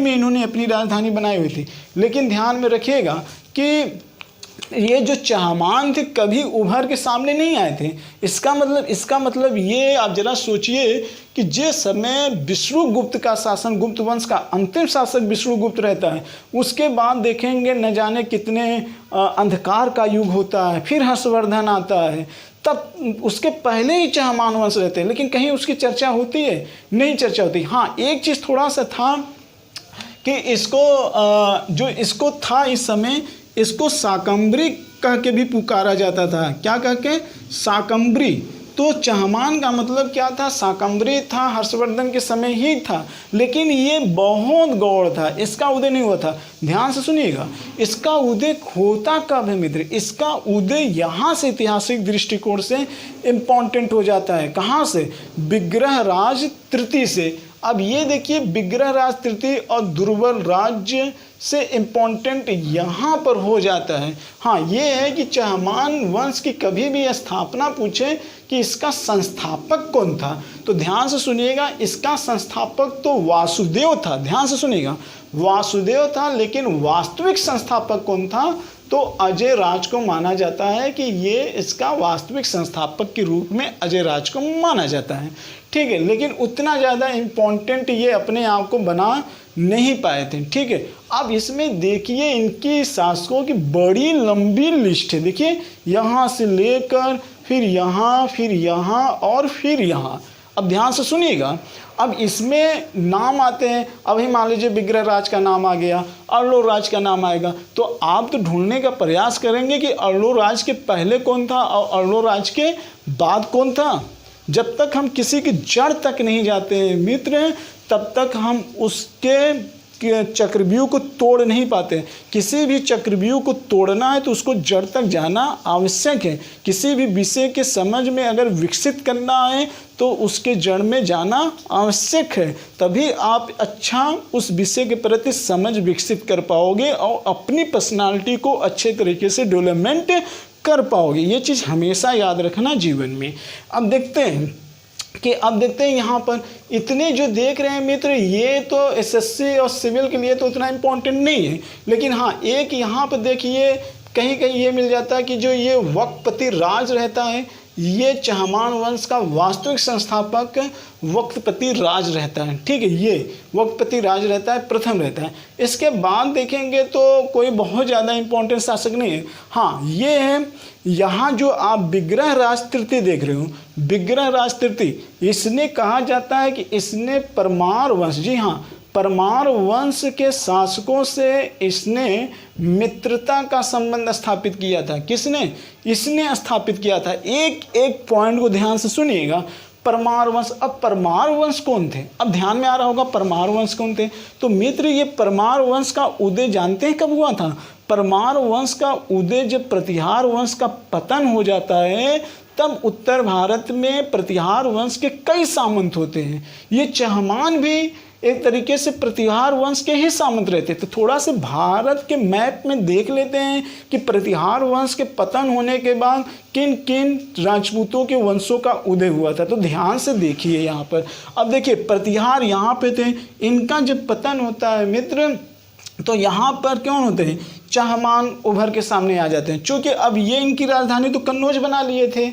में इन्होंने अपनी राजधानी बनाई हुई थी। लेकिन ध्यान में रखिएगा कि ये जो चहमान थे कभी उभर के सामने नहीं आए थे। इसका मतलब ये आप जरा सोचिए कि जिस समय विष्णुगुप्त का शासन, गुप्त वंश का अंतिम शासक विष्णुगुप्त रहता है, उसके बाद देखेंगे न जाने कितने अंधकार का युग होता है, फिर हर्षवर्धन आता है, तब उसके पहले ही चहमान वंश रहते हैं, लेकिन कहीं उसकी चर्चा होती है? नहीं चर्चा होती। हाँ, एक चीज़ थोड़ा सा था कि इसको था इस समय, इसको शाकंभरी कह के भी पुकारा जाता था। क्या कह के? शाकंभरी। तो चहमान का मतलब क्या था? शाकंभरी था, हर्षवर्धन के समय ही था, लेकिन ये बहुत गौड़ था, इसका उदय नहीं हुआ था। ध्यान से सुनिएगा, इसका उदय होता कब है मित्र? इसका उदय यहाँ से ऐतिहासिक दृष्टिकोण से इम्पॉर्टेंट हो जाता है। कहाँ से? विग्रहराज तृतीय से। अब ये देखिए, विग्रहराज तृतीय और दुर्बल राज्य से इम्पॉर्टेंट यहाँ पर हो जाता है। हाँ, ये है कि चहमान वंश की कभी भी स्थापना पूछे कि इसका संस्थापक कौन था, तो ध्यान से सुनिएगा, इसका संस्थापक तो वासुदेव था। ध्यान से सुनिएगा, वासुदेव था, लेकिन वास्तविक संस्थापक कौन था? तो अजय राज को माना जाता है कि ये इसका वास्तविक संस्थापक के रूप में अजय राज को माना जाता है, ठीक है। लेकिन उतना ज़्यादा इम्पोर्टेंट ये अपने आप को बना नहीं पाए थे, ठीक है। अब इसमें देखिए, इनकी शासकों की बड़ी लंबी लिस्ट है। देखिए, यहाँ से लेकर फिर यहाँ और फिर यहाँ। अब ध्यान से सुनिएगा, अब इसमें नाम आते हैं। अभी मान लीजिए विग्रहराज का नाम आ गया, अर्लोराज का नाम आएगा, तो आप तो ढूंढने का प्रयास करेंगे कि अर्लोराज के पहले कौन था और अर्लोराज के बाद कौन था। जब तक हम किसी की जड़ तक नहीं जाते हैं मित्र, तब तक हम उसके चक्रव्यूह को तोड़ नहीं पाते। किसी भी चक्रव्यूह को तोड़ना है तो उसको जड़ तक जाना आवश्यक है। किसी भी विषय के समझ में अगर विकसित करना है तो उसके जड़ में जाना आवश्यक है, तभी आप अच्छा उस विषय के प्रति समझ विकसित कर पाओगे और अपनी पर्सनालिटी को अच्छे तरीके से डेवलपमेंट कर पाओगे। ये चीज़ हमेशा याद रखना जीवन में। अब देखते हैं यहाँ पर इतने जो देख रहे हैं मित्र, ये तो एसएससी और सिविल के लिए तो उतना इम्पोर्टेंट नहीं है, लेकिन हाँ, एक यहाँ पर देखिए कहीं कहीं ये मिल जाता है कि जो ये वक्पति राज रहता है, ये चहमान वंश का वास्तविक संस्थापक वक्तपति राज रहता है। ठीक है, ये वक्तपति राज रहता है, प्रथम रहता है। इसके बाद देखेंगे तो कोई बहुत ज़्यादा इम्पोर्टेंट शासक नहीं है। हाँ, ये है यहाँ जो आप विग्रहराज तृतीय देख रहे हो, विग्रहराज तृतीय, इसने कहा जाता है कि इसने परमार वंश, जी हाँ, परमार वंश के शासकों से इसने मित्रता का संबंध स्थापित किया था। किसने? इसने स्थापित किया था। एक एक पॉइंट को ध्यान से सुनिएगा। परमार वंश, अब परमार वंश कौन थे? अब ध्यान में आ रहा होगा परमार वंश कौन थे। तो मित्र, ये परमार वंश का उदय जानते हैं कब हुआ था? परमार वंश का उदय जब प्रतिहार वंश का पतन हो जाता है, तब उत्तर भारत में प्रतिहार वंश के कई सामंत होते हैं। ये चहमान भी एक तरीके से प्रतिहार वंश के ही सामंत रहते। तो थोड़ा सा भारत के मैप में देख लेते हैं कि प्रतिहार वंश के पतन होने के बाद किन किन राजपूतों के वंशों का उदय हुआ था। तो ध्यान से देखिए यहाँ पर। अब देखिए, प्रतिहार यहाँ पे थे, इनका जब पतन होता है मित्र, तो यहाँ पर कौन होते हैं? चहमान उभर के सामने आ जाते हैं। चूँकि अब ये इनकी राजधानी तो कन्नौज बना लिए थे,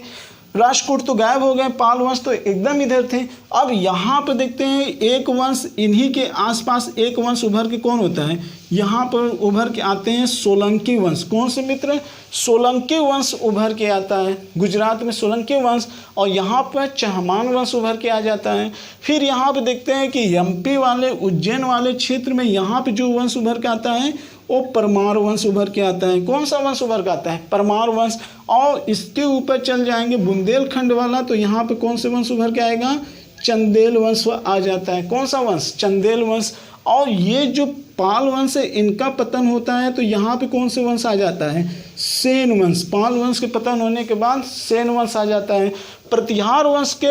राष्ट्रकूट तो गायब हो गए, पाल वंश तो एकदम इधर थे। अब यहाँ पर देखते हैं एक वंश, इन्हीं के आसपास एक वंश उभर के कौन होता है? यहाँ पर उभर के आते हैं सोलंकी वंश। कौन से मित्र? सोलंकी वंश उभर के आता है, गुजरात में सोलंकी वंश, और यहाँ पर चहमान वंश उभर के आ जाता है। फिर यहाँ पर देखते हैं कि एमपी वाले, उज्जैन वाले क्षेत्र में यहाँ पर जो वंश उभर के आता है वो परमार वंश उभर के आता है। कौन सा वंश उभर के आता है? परमार वंश। और इसके ऊपर चल जाएंगे बुंदेलखंड वाला, तो यहाँ पे कौन से वंश उभर के आएगा? चंदेल वंश आ जाता है। कौन सा वंश? चंदेल वंश। और ये जो पाल वंश है, इनका पतन होता है, तो यहाँ पे कौन से वंश आ जाता है? सेन वंश। पाल वंश के पतन होने के बाद सेन वंश आ जाता है। प्रतिहार वंश के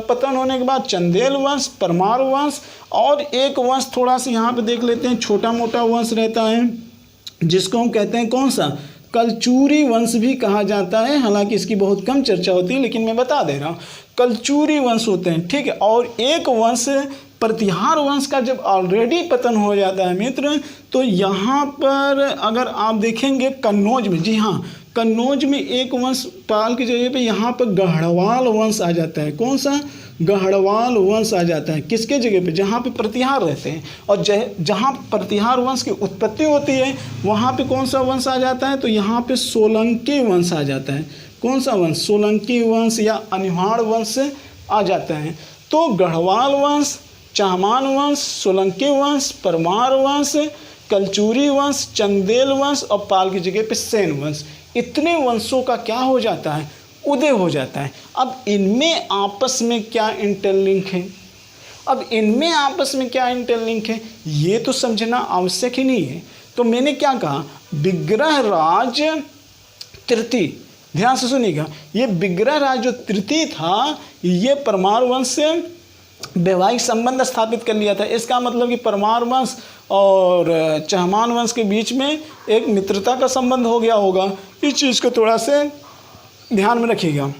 पतन होने के बाद चंदेल वंश, परमार वंश, और एक वंश थोड़ा सा यहाँ पे देख लेते हैं, छोटा मोटा वंश रहता है, जिसको हम कहते हैं कौन सा? कलचूरी वंश भी कहा जाता है। हालांकि इसकी बहुत कम चर्चा होती है, लेकिन मैं बता दे रहा हूँ, कलचूरी वंश होते हैं। ठीक है, और एक वंश प्रतिहार वंश का जब ऑलरेडी पतन हो जाता है मित्र, तो यहाँ पर अगर आप देखेंगे कन्नौज में, जी हाँ, कन्नौज में एक वंश पाल की जगह पे यहाँ पर गढ़वाल वंश आ जाता है। कौन सा? गढ़वाल वंश आ जाता है। किसके जगह पे? जहाँ पे प्रतिहार रहते हैं। और जहाँ प्रतिहार वंश की उत्पत्ति होती है, वहाँ पे कौन सा वंश आ जाता है? तो यहाँ पे सोलंकी वंश आ जाता है। कौन सा वंश? सोलंकी वंश या अनिहाड़ वंश आ जाता है। तो गढ़वाल वंश, चहमान वंश, सोलंकी वंश, परमार वंश, कलचूरी वंश, चंदेल वंश और पाल की जगह पे सेन वंश, इतने वंशों का क्या हो जाता है? उदय हो जाता है। अब इनमें आपस में क्या इंटरलिंक है? अब इनमें आपस में क्या इंटरलिंक है, ये तो समझना आवश्यक ही नहीं है। तो मैंने क्या कहा? विग्रहराज तृतीय, ध्यान से सुनिएगा, ये विग्रहराज जो तृतीय था, ये परमार वंश से वैवाहिक संबंध स्थापित कर लिया था। इसका मतलब कि परमार वंश और चहमान वंश के बीच में एक मित्रता का संबंध हो गया होगा। इस चीज़ को थोड़ा से ध्यान में रखिएगा।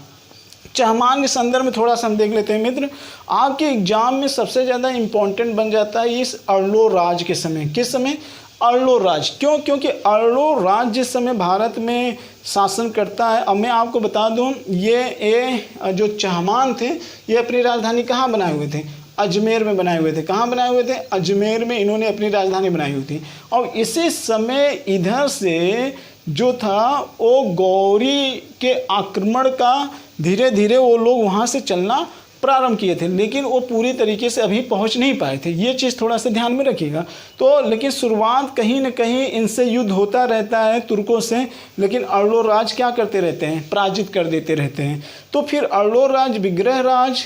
चहमान के संदर्भ में थोड़ा सा हम देख लेते हैं मित्र। आपके एग्जाम में सबसे ज़्यादा इम्पोर्टेंट बन जाता है इस अर्लोराज के समय। किस समय? अर्लोराज। क्यों? क्योंकि अर्लोराज जिस समय भारत में शासन करता है, अब मैं आपको बता दूं, ये जो चहमान थे, ये अपनी राजधानी कहाँ बनाए हुए थे? अजमेर में बनाए हुए थे। कहाँ बनाए हुए थे? अजमेर में इन्होंने अपनी राजधानी बनाई हुई थी। और इसी समय इधर से जो था वो गौरी के आक्रमण का धीरे धीरे वो लोग वहाँ से चलना प्रारंभ किए थे, लेकिन वो पूरी तरीके से अभी पहुंच नहीं पाए थे। ये चीज़ थोड़ा सा ध्यान में रखिएगा। तो लेकिन शुरुआत कहीं न कहीं इनसे युद्ध होता रहता है तुर्कों से, लेकिन अर्लोराज क्या करते रहते हैं? पराजित कर देते रहते हैं। तो फिर अर्लोराज, विग्रहराज,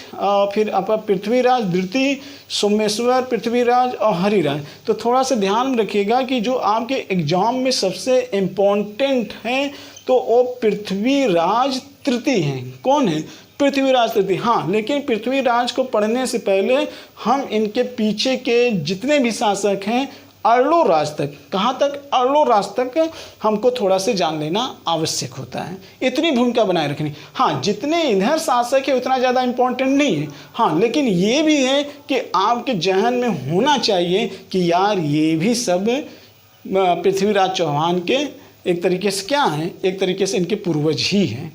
फिर आपका पृथ्वीराज द्वितीय, सोमेश्वर पृथ्वीराज और हरिराज। तो थोड़ा सा ध्यान में रखिएगा कि जो आपके एग्जाम में सबसे इम्पोर्टेंट हैं, तो वो पृथ्वीराज तृतीय हैं। कौन है? पृथ्वीराज तृतीय। हाँ, लेकिन पृथ्वीराज को पढ़ने से पहले हम इनके पीछे के जितने भी शासक हैं अर्लोराज तक, कहाँ तक? अर्लोराज तक हमको थोड़ा से जान लेना आवश्यक होता है। इतनी भूमिका बनाए रखनी। हाँ, जितने इधर शासक है उतना ज़्यादा इम्पोर्टेंट नहीं है। हाँ, लेकिन ये भी है कि आपके जहन में होना चाहिए कि यार ये भी सब पृथ्वीराज चौहान के एक तरीके से क्या हैं? एक तरीके से इनके पूर्वज ही हैं।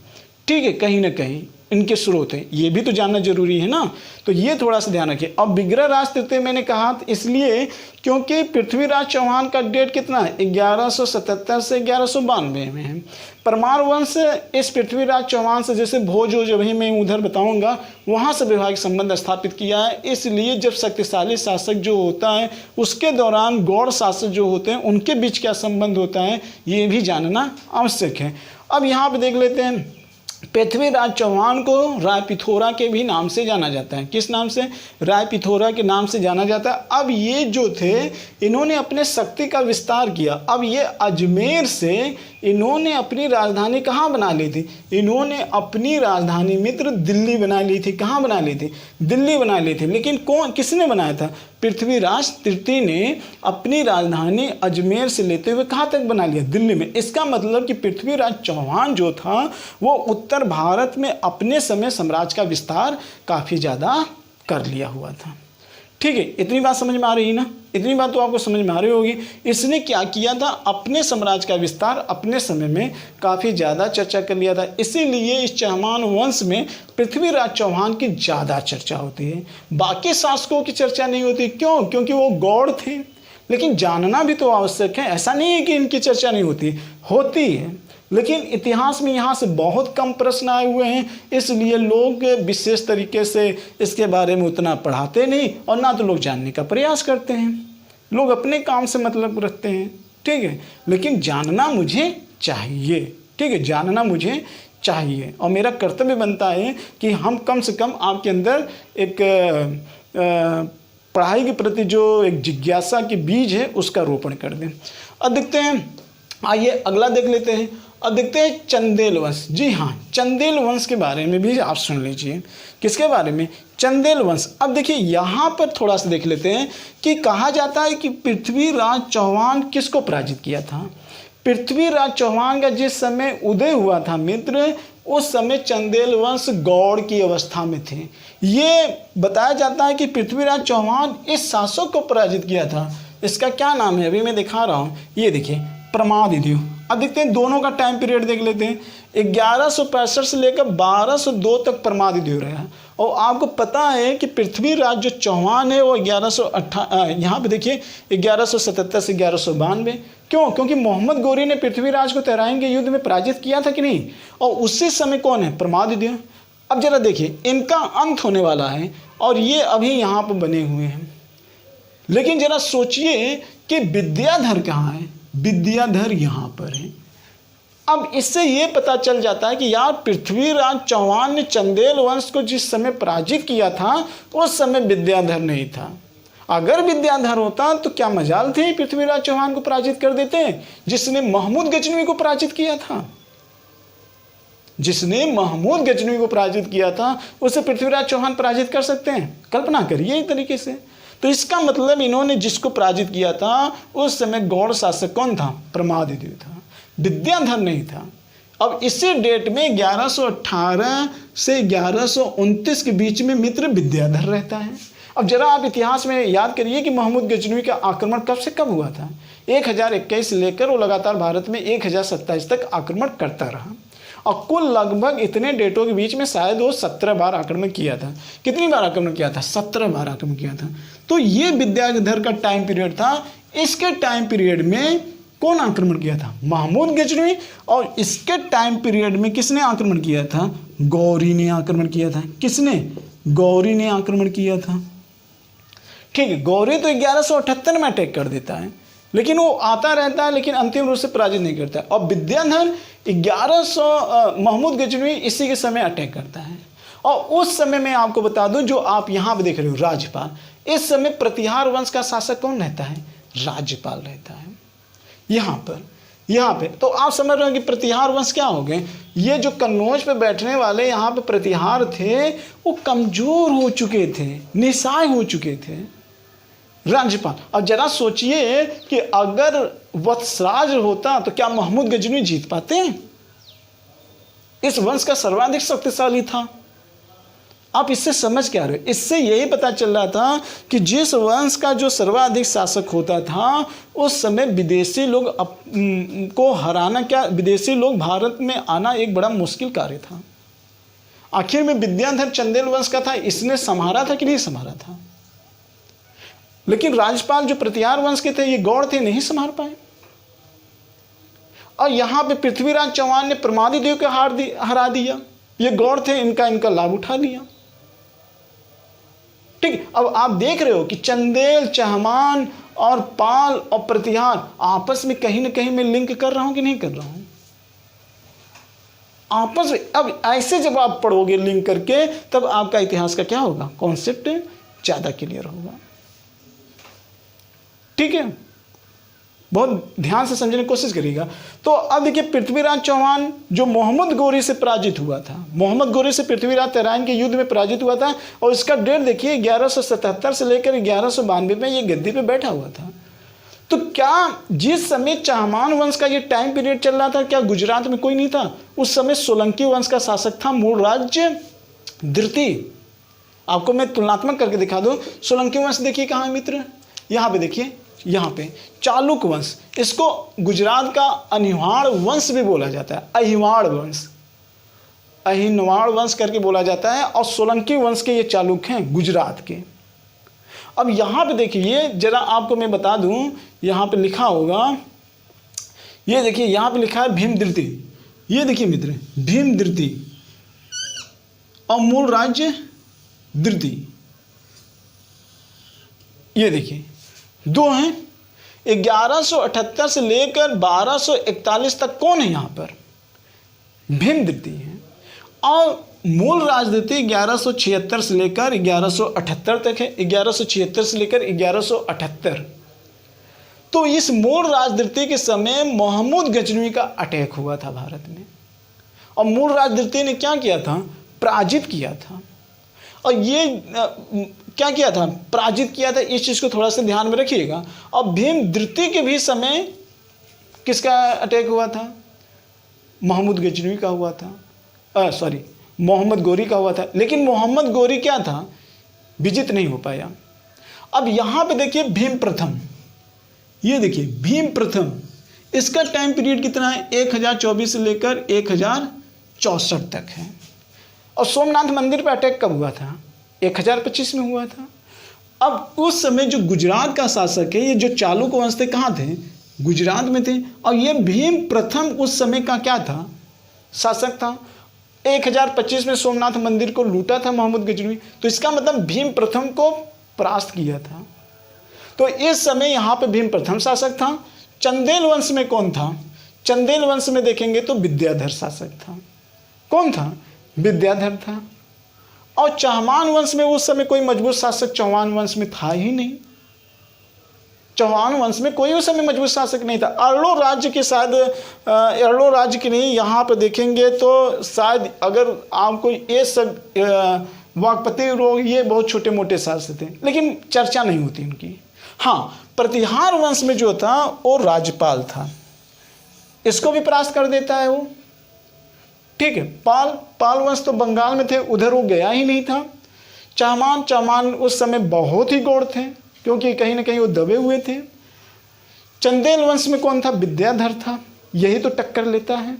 ठीक है, कहीं ना कहीं इनके स्रोत हैं, ये भी तो जानना जरूरी है ना। तो ये थोड़ा सा ध्यान रखिए। अब विग्रहराज तृतीय मैंने कहा इसलिए क्योंकि पृथ्वीराज चौहान का डेट कितना है, 1177 से 1192 में है। परमार वंश इस पृथ्वीराज चौहान से, जैसे भोज जो अभी मैं उधर बताऊंगा, वहाँ से वैवाहिक संबंध स्थापित किया है। इसलिए जब शक्तिशाली शासक जो होता है उसके दौरान गौड़ शासक जो होते हैं उनके बीच क्या संबंध होता है, ये भी जानना आवश्यक है। अब यहाँ पे देख लेते हैं, पृथ्वीराज चौहान को राय पिथौरा के भी नाम से जाना जाता है। किस नाम से? राय पिथौरा के नाम से जाना जाता है। अब ये जो थे इन्होंने अपने शक्ति का विस्तार किया। अब ये अजमेर से इन्होंने अपनी राजधानी कहाँ बना ली थी? इन्होंने अपनी राजधानी मित्र दिल्ली बना ली थी। कहाँ बना ली थी? दिल्ली बना ली थी। लेकिन किसने बनाया था? पृथ्वीराज तृतीय ने अपनी राजधानी अजमेर से लेते हुए कहाँ तक बना लिया? दिल्ली में। इसका मतलब कि पृथ्वीराज चौहान जो था वो उत्तर भारत में अपने समय साम्राज्य का विस्तार काफ़ी ज़्यादा कर लिया हुआ था। ठीक है, इतनी बात समझ में आ रही ना? इतनी बात तो आपको समझ में आ रही होगी। इसने क्या किया था? अपने साम्राज्य का विस्तार अपने समय में काफ़ी ज़्यादा चर्चा कर लिया था। इसीलिए इस चौहान वंश में पृथ्वीराज चौहान की ज़्यादा चर्चा होती है, बाकी शासकों की चर्चा नहीं होती। क्यों? क्योंकि वो गौड़ थे। लेकिन जानना भी तो आवश्यक है, ऐसा नहीं है कि इनकी चर्चा नहीं होती, होती है। लेकिन इतिहास में यहाँ से बहुत कम प्रश्न आए हुए हैं, इसलिए लोग विशेष तरीके से इसके बारे में उतना पढ़ाते नहीं और ना तो लोग जानने का प्रयास करते हैं। लोग अपने काम से मतलब रखते हैं, ठीक है। लेकिन जानना मुझे चाहिए, ठीक है, जानना मुझे चाहिए। और मेरा कर्तव्य बनता है कि हम कम से कम आपके अंदर एक पढ़ाई के प्रति जो एक जिज्ञासा के बीज है उसका रोपण कर दें। अब देखते हैं, आइए अगला देख लेते हैं। अब देखते हैं चंदेल वंश। जी हाँ, चंदेल वंश के बारे में भी आप सुन लीजिए। किसके बारे में? चंदेल वंश। अब देखिए यहाँ पर थोड़ा सा देख लेते हैं कि कहा जाता है कि पृथ्वीराज चौहान किसको पराजित किया था। पृथ्वीराज चौहान का जिस समय उदय हुआ था मित्र, उस समय चंदेल वंश गौड़ की अवस्था में थे। ये बताया जाता है कि पृथ्वीराज चौहान इस शासक को पराजित किया था। इसका क्या नाम है? अभी मैं दिखा रहा हूँ, ये देखिए, प्रमादित्य। अब देखते हैं दोनों का टाइम पीरियड देख लेते हैं। 1165 से लेकर 1202 तक प्रमादित्य रहा। और आपको पता है कि पृथ्वीराज जो चौहान है वो 1108, यहाँ पे देखिए 1177 से 1192। क्यों? क्योंकि मोहम्मद गौरी ने पृथ्वीराज को तराइन के युद्ध में पराजित किया था कि नहीं। और उसी समय कौन है? प्रमादित्य। अब जरा देखिए, इनका अंत होने वाला है और ये अभी यहाँ पर बने हुए हैं। लेकिन जरा सोचिए कि विद्याधर कहाँ है? विद्याधर यहाँ पर है। अब इससे ये पता चल जाता है कि यार पृथ्वीराज चौहान ने चंदेल वंश को जिस समय पराजित किया था उस समय विद्याधर नहीं था। अगर विद्याधर होता तो क्या मजाल थी पृथ्वीराज चौहान को पराजित कर देते, जिसने महमूद गजनवी को पराजित किया था। जिसने महमूद गजनवी को पराजित किया था उसे पृथ्वीराज चौहान पराजित कर सकते हैं? कल्पना करिए एक तरीके से। तो इसका मतलब इन्होंने जिसको पराजित किया था उस समय गौड़ शासक कौन था? प्रमादित्य था, विद्याधर नहीं था। अब इसी डेट में 1118 से 1129 के बीच में मित्र विद्याधर रहता है। अब जरा आप इतिहास में याद करिए कि महमूद गजनवी का आक्रमण कब से कब हुआ था? 1021 से लेकर वो लगातार भारत में 1027 तक आक्रमण करता रहा। और कुल लगभग इतने डेटों के बीच में शायद वो 17 बार आक्रमण किया था। कितनी बार आक्रमण किया था? 17 बार आक्रमण किया था। तो ये विद्याधर का टाइम पीरियड था। इसके टाइम पीरियड में कौन आक्रमण किया था? महमूद गजनवी। और इसके टाइम पीरियड में किसने आक्रमण किया था? गौरी ने आक्रमण किया था। किसने? गौरी ने आक्रमण किया था। ठीक है, गौरी तो 1178 में अटैक कर देता है, लेकिन वो आता रहता है लेकिन अंतिम रूप से पराजित नहीं करता है। और विद्याधर 1100 महमूद गजनवी इसी के समय अटैक करता है। और उस समय मैं आपको बता दूं, जो आप यहाँ पे देख रहे हो राज्यपाल, इस समय प्रतिहार वंश का शासक कौन रहता है? राज्यपाल रहता है। यहाँ पे तो आप समझ रहे हो कि प्रतिहार वंश क्या हो गए? ये जो कन्नौज पे बैठने वाले यहाँ पे प्रतिहार थे वो कमजोर हो चुके थे, निस्सहाय हो चुके थे। राज्यपाल। अब जरा सोचिए कि अगर वत्सराज होता तो क्या महमूद गजनवी जीत पाते? इस वंश का सर्वाधिक शक्तिशाली था। आप इससे समझ क्या रहे हो? इससे यही पता चल रहा था कि जिस वंश का जो सर्वाधिक शासक होता था उस समय विदेशी लोग को हराना, क्या विदेशी लोग भारत में आना एक बड़ा मुश्किल कार्य था। आखिर में विद्याधर चंदेल वंश का था, इसने संभाला था कि नहीं संभाला था? लेकिन राज्यपाल जो प्रतिहार वंश के थे, ये गौड़ थे, नहीं संभाल पाए। और यहां पे पृथ्वीराज चौहान ने प्रमादिदेव को हरा दिया, ये गौड़ थे, इनका लाभ उठा लिया। ठीक, अब आप देख रहे हो कि चंदेल, चहमान और पाल और प्रतिहार आपस में कहीं ना कहीं मैं लिंक कर रहा हूं कि नहीं कर रहा हूं आपस में। अब ऐसे जब आप पढ़ोगे लिंक करके, तब आपका इतिहास का क्या होगा, कॉन्सेप्ट ज्यादा क्लियर होगा। ठीक है, बहुत ध्यान से समझने की कोशिश करिएगा। तो अब देखिए, पृथ्वीराज चौहान जो मोहम्मद गोरी से पराजित हुआ था, मोहम्मद गोरी से पृथ्वीराज तराइन के युद्ध में पराजित हुआ था, और इसका डेट देखिए 1177 से लेकर 1192 में ये गद्दी पे बैठा हुआ था। तो क्या जिस समय चहमान वंश का ये टाइम पीरियड चल रहा था, क्या गुजरात में कोई नहीं था? उस समय सोलंकी वंश का शासक था मूल राज्य धृति। आपको मैं तुलनात्मक करके दिखा दूं। सोलंकी वंश देखिए कहाँ है मित्र, यहाँ पे देखिए, यहाँ पे चालुक वंश, इसको गुजरात का अहिवाड़ वंश भी बोला जाता है, अहिवाड़ वंश, अहिनवाड़ वंश करके बोला जाता है। और सोलंकी वंश के ये चालुक हैं गुजरात के। अब यहाँ पे देखिए, जरा आपको मैं बता दूं, यहाँ पे लिखा होगा, ये देखिए यहाँ पे लिखा है भीमधृति। ये देखिए मित्र, भीमधृति और मूल राज्य धृति, ये देखिए दो हैं। 1178 से लेकर 1241 तक कौन है यहाँ पर? भीमधृति है। और मूल राजधृति 1176 से लेकर 1178 तक है, 1176 से लेकर 1178। तो इस मूल राजधृति के समय मोहम्मद गजनवी का अटैक हुआ था भारत में, और मूल राजधृति ने क्या किया था, पराजित किया था। और ये क्या किया था, पराजित किया था। इस चीज़ को थोड़ा सा ध्यान में रखिएगा। और भीमधृति के भी समय किसका अटैक हुआ था? मोहम्मद गजनवी का हुआ था, सॉरी मोहम्मद गोरी का हुआ था। लेकिन मोहम्मद गोरी क्या था, विजित नहीं हो पाया। अब यहाँ पे देखिए भीम प्रथम, ये देखिए भीम प्रथम, इसका टाइम पीरियड कितना है? 1024 से लेकर 1064 तक है। और सोमनाथ मंदिर पे अटैक कब हुआ था? 1025 में हुआ था। अब उस समय जो गुजरात का शासक है, ये जो चालुक वंश थे, कहाँ थे? गुजरात में थे। और ये भीम प्रथम उस समय का क्या था? शासक था। 1025 में सोमनाथ मंदिर को लूटा था मोहम्मद गजनवी। तो इसका मतलब भीम प्रथम को परास्त किया था। तो इस समय यहाँ पे भीम प्रथम शासक था। चंदेल वंश में कौन था? चंदेल वंश में देखेंगे तो विद्याधर शासक था। कौन था? विद्याधर था। और चौहान वंश में उस समय कोई मजबूत शासक चौहान वंश में था ही नहीं। चौहान वंश में कोई उस समय मजबूत शासक नहीं था। अरलो राज्य के शायद, अरलो राज्य के नहीं, यहाँ पर देखेंगे तो शायद अगर आपको ये सब वाकपति रोग, ये बहुत छोटे मोटे शासक थे, लेकिन चर्चा नहीं होती उनकी। हाँ, प्रतिहार वंश में जो था वो राज्यपाल था, इसको भी परास्त कर देता है वो। ठीक है, पाल वंश तो बंगाल में थे, उधर वो गया ही नहीं था। चहमान उस समय बहुत ही गौड़ थे, क्योंकि कहीं ना कहीं वो दबे हुए थे। चंदेल वंश में कौन था? विद्याधर था। यही तो टक्कर लेता है,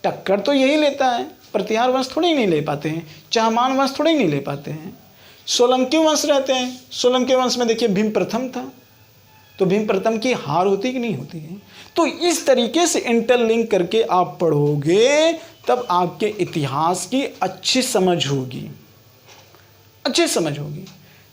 टक्कर तो यही लेता है। प्रतिहार वंश थोड़े ही नहीं ले पाते हैं, चहमान वंश थोड़े ही नहीं ले पाते हैं। सोलंकी वंश रहते हैं, सोलंकी वंश में देखिए भीम प्रथम था। तो भीम प्रथम की हार होती कि नहीं होती है? तो इस तरीके से इंटरलिंक करके आप पढ़ोगे, तब आपके इतिहास की अच्छी समझ होगी, अच्छी समझ होगी।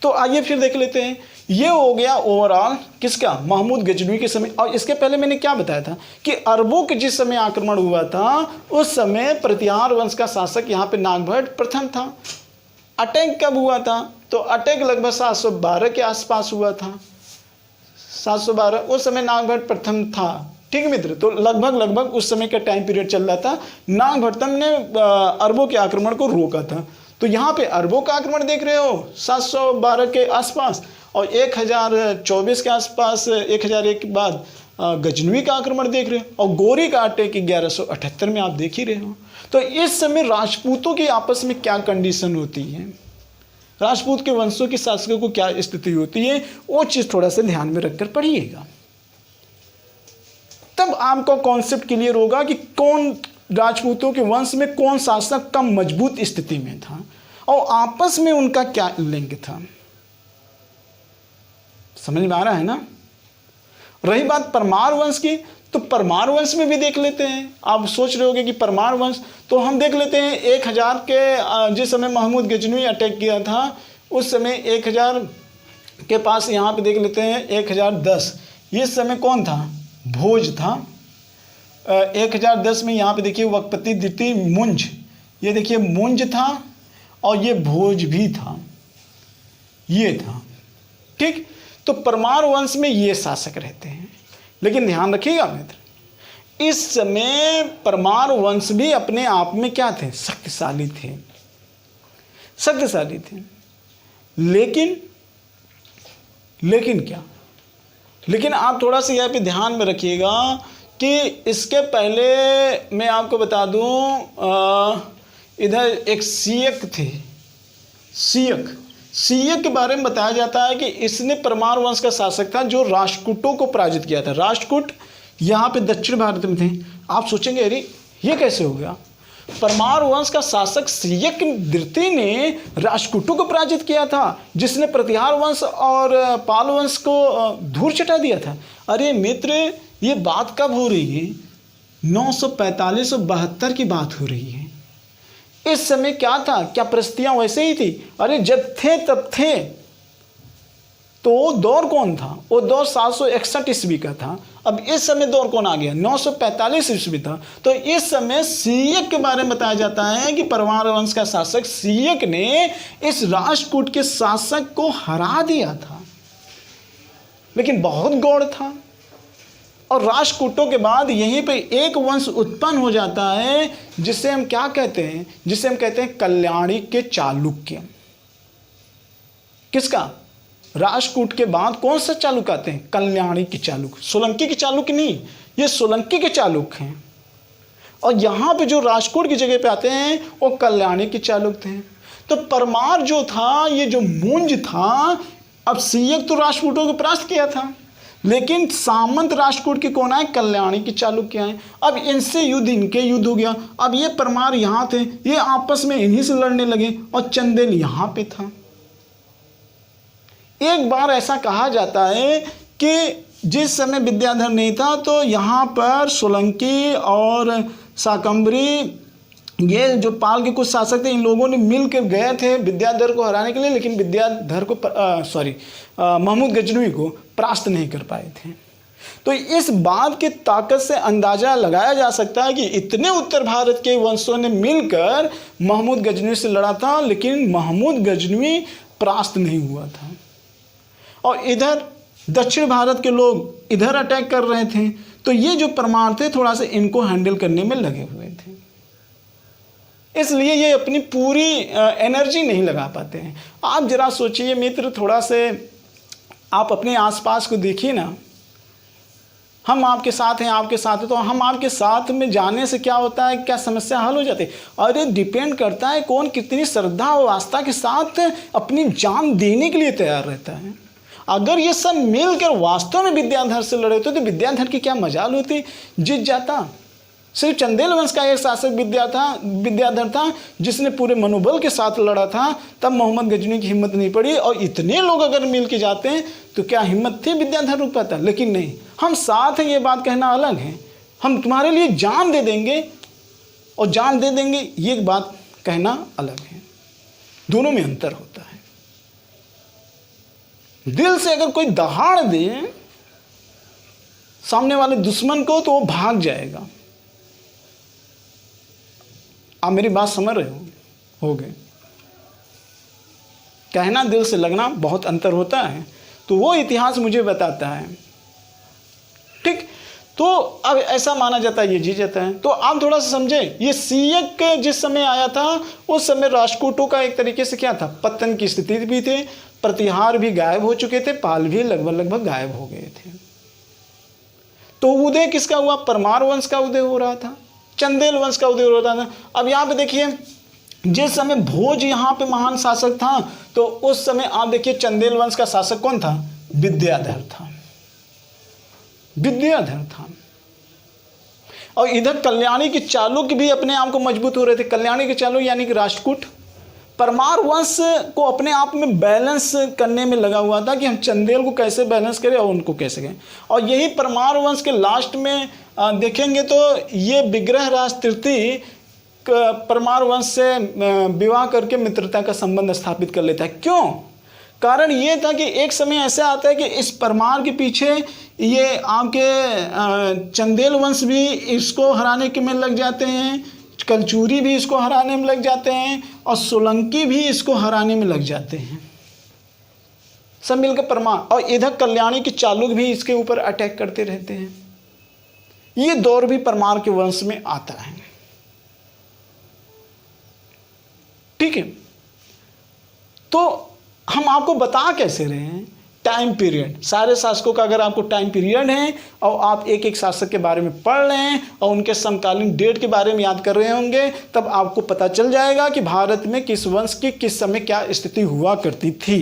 तो आइए फिर देख लेते हैं। ये हो गया ओवरऑल किसका? महमूद गजनवी के समय। और इसके पहले मैंने क्या बताया था कि अरबों के जिस समय आक्रमण हुआ था, उस समय प्रतिहार वंश का शासक यहाँ पे नागभट्ट प्रथम था। अटैक कब हुआ था? तो अटैक लगभग 712 के आसपास हुआ था। 712, उस समय नागभट्ट प्रथम था। ठीक है मित्र, तो लगभग उस समय का टाइम पीरियड चल रहा था। नागभट्टम ने अरबों के आक्रमण को रोका था। तो यहाँ पे अरबों का आक्रमण देख रहे हो 712 के आसपास, और 1024 के आसपास, 1001 के बाद गजनवी का आक्रमण देख रहे हो, और गोरी का अटैक 1178 में आप देख ही रहे हो। तो इस समय राजपूतों की आपस में क्या कंडीशन होती है, राजपूत के वंशों के शासकों को क्या स्थिति होती है, वो चीज़ थोड़ा सा ध्यान में रखकर पढ़िएगा। तब आपका कॉन्सेप्ट क्लियर होगा कि कौन राजपूतों के वंश में कौन शासक कम मजबूत स्थिति में था और आपस में उनका क्या लिंक था। समझ में आ रहा है ना। रही बात परमार वंश की, तो परमार वंश में भी देख लेते हैं। आप सोच रहे होंगे कि परमार वंश, तो हम देख लेते हैं 1000 के जिस समय महमूद गजनवी अटैक किया था उस समय 1000 के पास, यहाँ पे देख लेते हैं 1010, ये समय कौन था, भोज था। 1010 में यहाँ पे देखिए वक्पति द्वितीय मुंज, ये देखिए मुंज था और ये भोज भी था, ये था। ठीक, तो परमार वंश में ये शासक रहते हैं। लेकिन ध्यान रखिएगा मित्र, इस समय परमार वंश भी अपने आप में क्या थे, शक्तिशाली थे, शक्तिशाली थे। लेकिन क्या, लेकिन आप थोड़ा सा यहाँ पे ध्यान में रखिएगा कि इसके पहले मैं आपको बता दूं, इधर एक सीयक थे, सीयक के बारे में बताया जाता है कि इसने परमार वंश का शासक था जो राष्ट्रकूटों को पराजित किया था। राष्ट्रकूट यहाँ पे दक्षिण भारत में थे। आप सोचेंगे अरे ये कैसे हो गया, परमार वंश का शासक सीयक द्वितीय ने राष्ट्रकूटों को पराजित किया था, जिसने प्रतिहार वंश और पाल वंश को धूल चटा दिया था। अरे मित्र, ये बात कब हो रही है, 945 और 72 की बात हो रही है। इस समय क्या था, क्या परिस्थितियां वैसे ही थी। अरे जब थे तब थे, तो वो दौर कौन था, वो दौर 761 ईस्वी का था। अब इस समय दौर कौन आ गया, 945 ईस्वी था। तो इस समय सीयक के बारे में बताया जाता है कि परमार वंश का शासक सीयक ने इस राष्ट्रकूट के शासक को हरा दिया था, लेकिन बहुत गौड़ था। और राष्ट्रकूटों के बाद यहीं पे एक वंश उत्पन्न हो जाता है जिसे हम क्या कहते हैं, जिसे हम कहते हैं कल्याणी के चालुक्य। किसका, राष्ट्रकूट के बाद कौन सा चालुक आते हैं, कल्याणी के चालुक। सोलंकी के चालुक नहीं, ये सोलंकी के चालुक हैं। और यहाँ पे जो राष्ट्रकूट की जगह पे आते हैं वो कल्याणी के चालुक थे। तो परमार जो था, ये जो मुंज था, अब सीयक तो राष्ट्रकूटों को परास्त किया था, लेकिन सामंत राष्ट्रकूट के कौन आए, कल्याणी के चालुक्य आए। अब इनसे युद्ध, इनके युद्ध हो गया। अब ये परमार यहाँ थे, ये आपस में इन्हीं से लड़ने लगे और चंदेल यहाँ पे था। एक बार ऐसा कहा जाता है कि जिस समय विद्याधर नहीं था तो यहाँ पर सोलंकी और शाकंभरी, ये जो पाल के कुछ शासक थे, इन लोगों ने मिलकर गए थे विद्याधर को हराने के लिए, लेकिन विद्याधर को महमूद गजनवी को परास्त नहीं कर पाए थे। तो इस बात की ताकत से अंदाजा लगाया जा सकता है कि इतने उत्तर भारत के वंशों ने मिलकर महमूद गजनवी से लड़ा था, लेकिन महमूद गजनवी परास्त नहीं हुआ था। और इधर दक्षिण भारत के लोग इधर अटैक कर रहे थे, तो ये जो परमार थे थोड़ा सा इनको हैंडल करने में लगे हुए थे, इसलिए ये अपनी पूरी एनर्जी नहीं लगा पाते हैं। आप जरा सोचिए मित्र, थोड़ा से आप अपने आसपास को देखिए ना। हम आपके साथ हैं, आपके साथ हैं, तो हम आपके साथ में जाने से क्या होता है, क्या समस्या हल हो जाती है। अरे डिपेंड करता है कौन कितनी श्रद्धा और आस्था के साथ अपनी जान देने के लिए तैयार रहता है। अगर ये सब मिलकर वास्तव में विद्याधर से लड़े होते तो विद्याधर की क्या मजाल होती, जीत जाता। सिर्फ चंदेल वंश का एक शासक विद्याधर था जिसने पूरे मनोबल के साथ लड़ा था, तब मोहम्मद गजनी की हिम्मत नहीं पड़ी। और इतने लोग अगर मिल के जाते हैं तो क्या हिम्मत थी विद्याधर रुक पाता, लेकिन नहीं, हम साथ हैं, ये बात कहना अलग है। हम तुम्हारे लिए जान दे देंगे और जान दे देंगे, ये बात कहना अलग है। दोनों में अंतर होता है। दिल से अगर कोई दहाड़ दे सामने वाले दुश्मन को तो वो भाग जाएगा। आप मेरी बात समझ रहे हो गए। कहना दिल से लगना बहुत अंतर होता है, तो वो इतिहास मुझे बताता है। ठीक, तो अब ऐसा माना जाता है ये जीत जाता है। तो आप थोड़ा सा समझे, ये सीयक जिस समय आया था उस समय राष्ट्रकूटों का एक तरीके से क्या था, पतन की स्थिति भी थे, प्रतिहार भी गायब हो चुके थे, पाल भी लगभग गायब हो गए थे। तो उदय किसका हुआ, परमार वंश का उदय हो रहा था, चंदेल वंश का उदय हो रहा था। अब यहाँ पे देखिए, जिस समय भोज यहाँ पे महान शासक था, तो उस समय आप देखिए चंदेल वंश का शासक कौन था, विद्याधर था। और इधर कल्याणी के चालुक्य भी अपने आप को मजबूत हो रहे थे। कल्याणी के चालुक्य यानी कि राष्ट्रकूट परमार वंश को अपने आप में बैलेंस करने में लगा हुआ था कि हम चंदेल को कैसे बैलेंस करें और उनको कैसे करें। और यही परमार वंश के लास्ट में देखेंगे तो ये विग्रह राज तृतीय परमार वंश से विवाह करके मित्रता का संबंध स्थापित कर लेता है। क्यों? कारण ये था कि एक समय ऐसा आता है कि इस परमार के पीछे ये आपके चंदेल वंश भी इसको हराने के में लग जाते हैं, कलचूरी भी इसको हराने में लग जाते हैं और सोलंकी भी इसको हराने में लग जाते हैं, सब मिलकर परमार। और इधर कल्याणी के चालुक्य भी इसके ऊपर अटैक करते रहते हैं। ये दौर भी परमार के वंश में आता है। ठीक है, तो हम आपको बता कैसे रहे हैं टाइम पीरियड, सारे शासकों का अगर आपको टाइम पीरियड है और आप एक एक शासक के बारे में पढ़ रहे हैं और उनके समकालीन डेट के बारे में याद कर रहे होंगे, तब आपको पता चल जाएगा कि भारत में किस वंश की किस समय क्या स्थिति हुआ करती थी।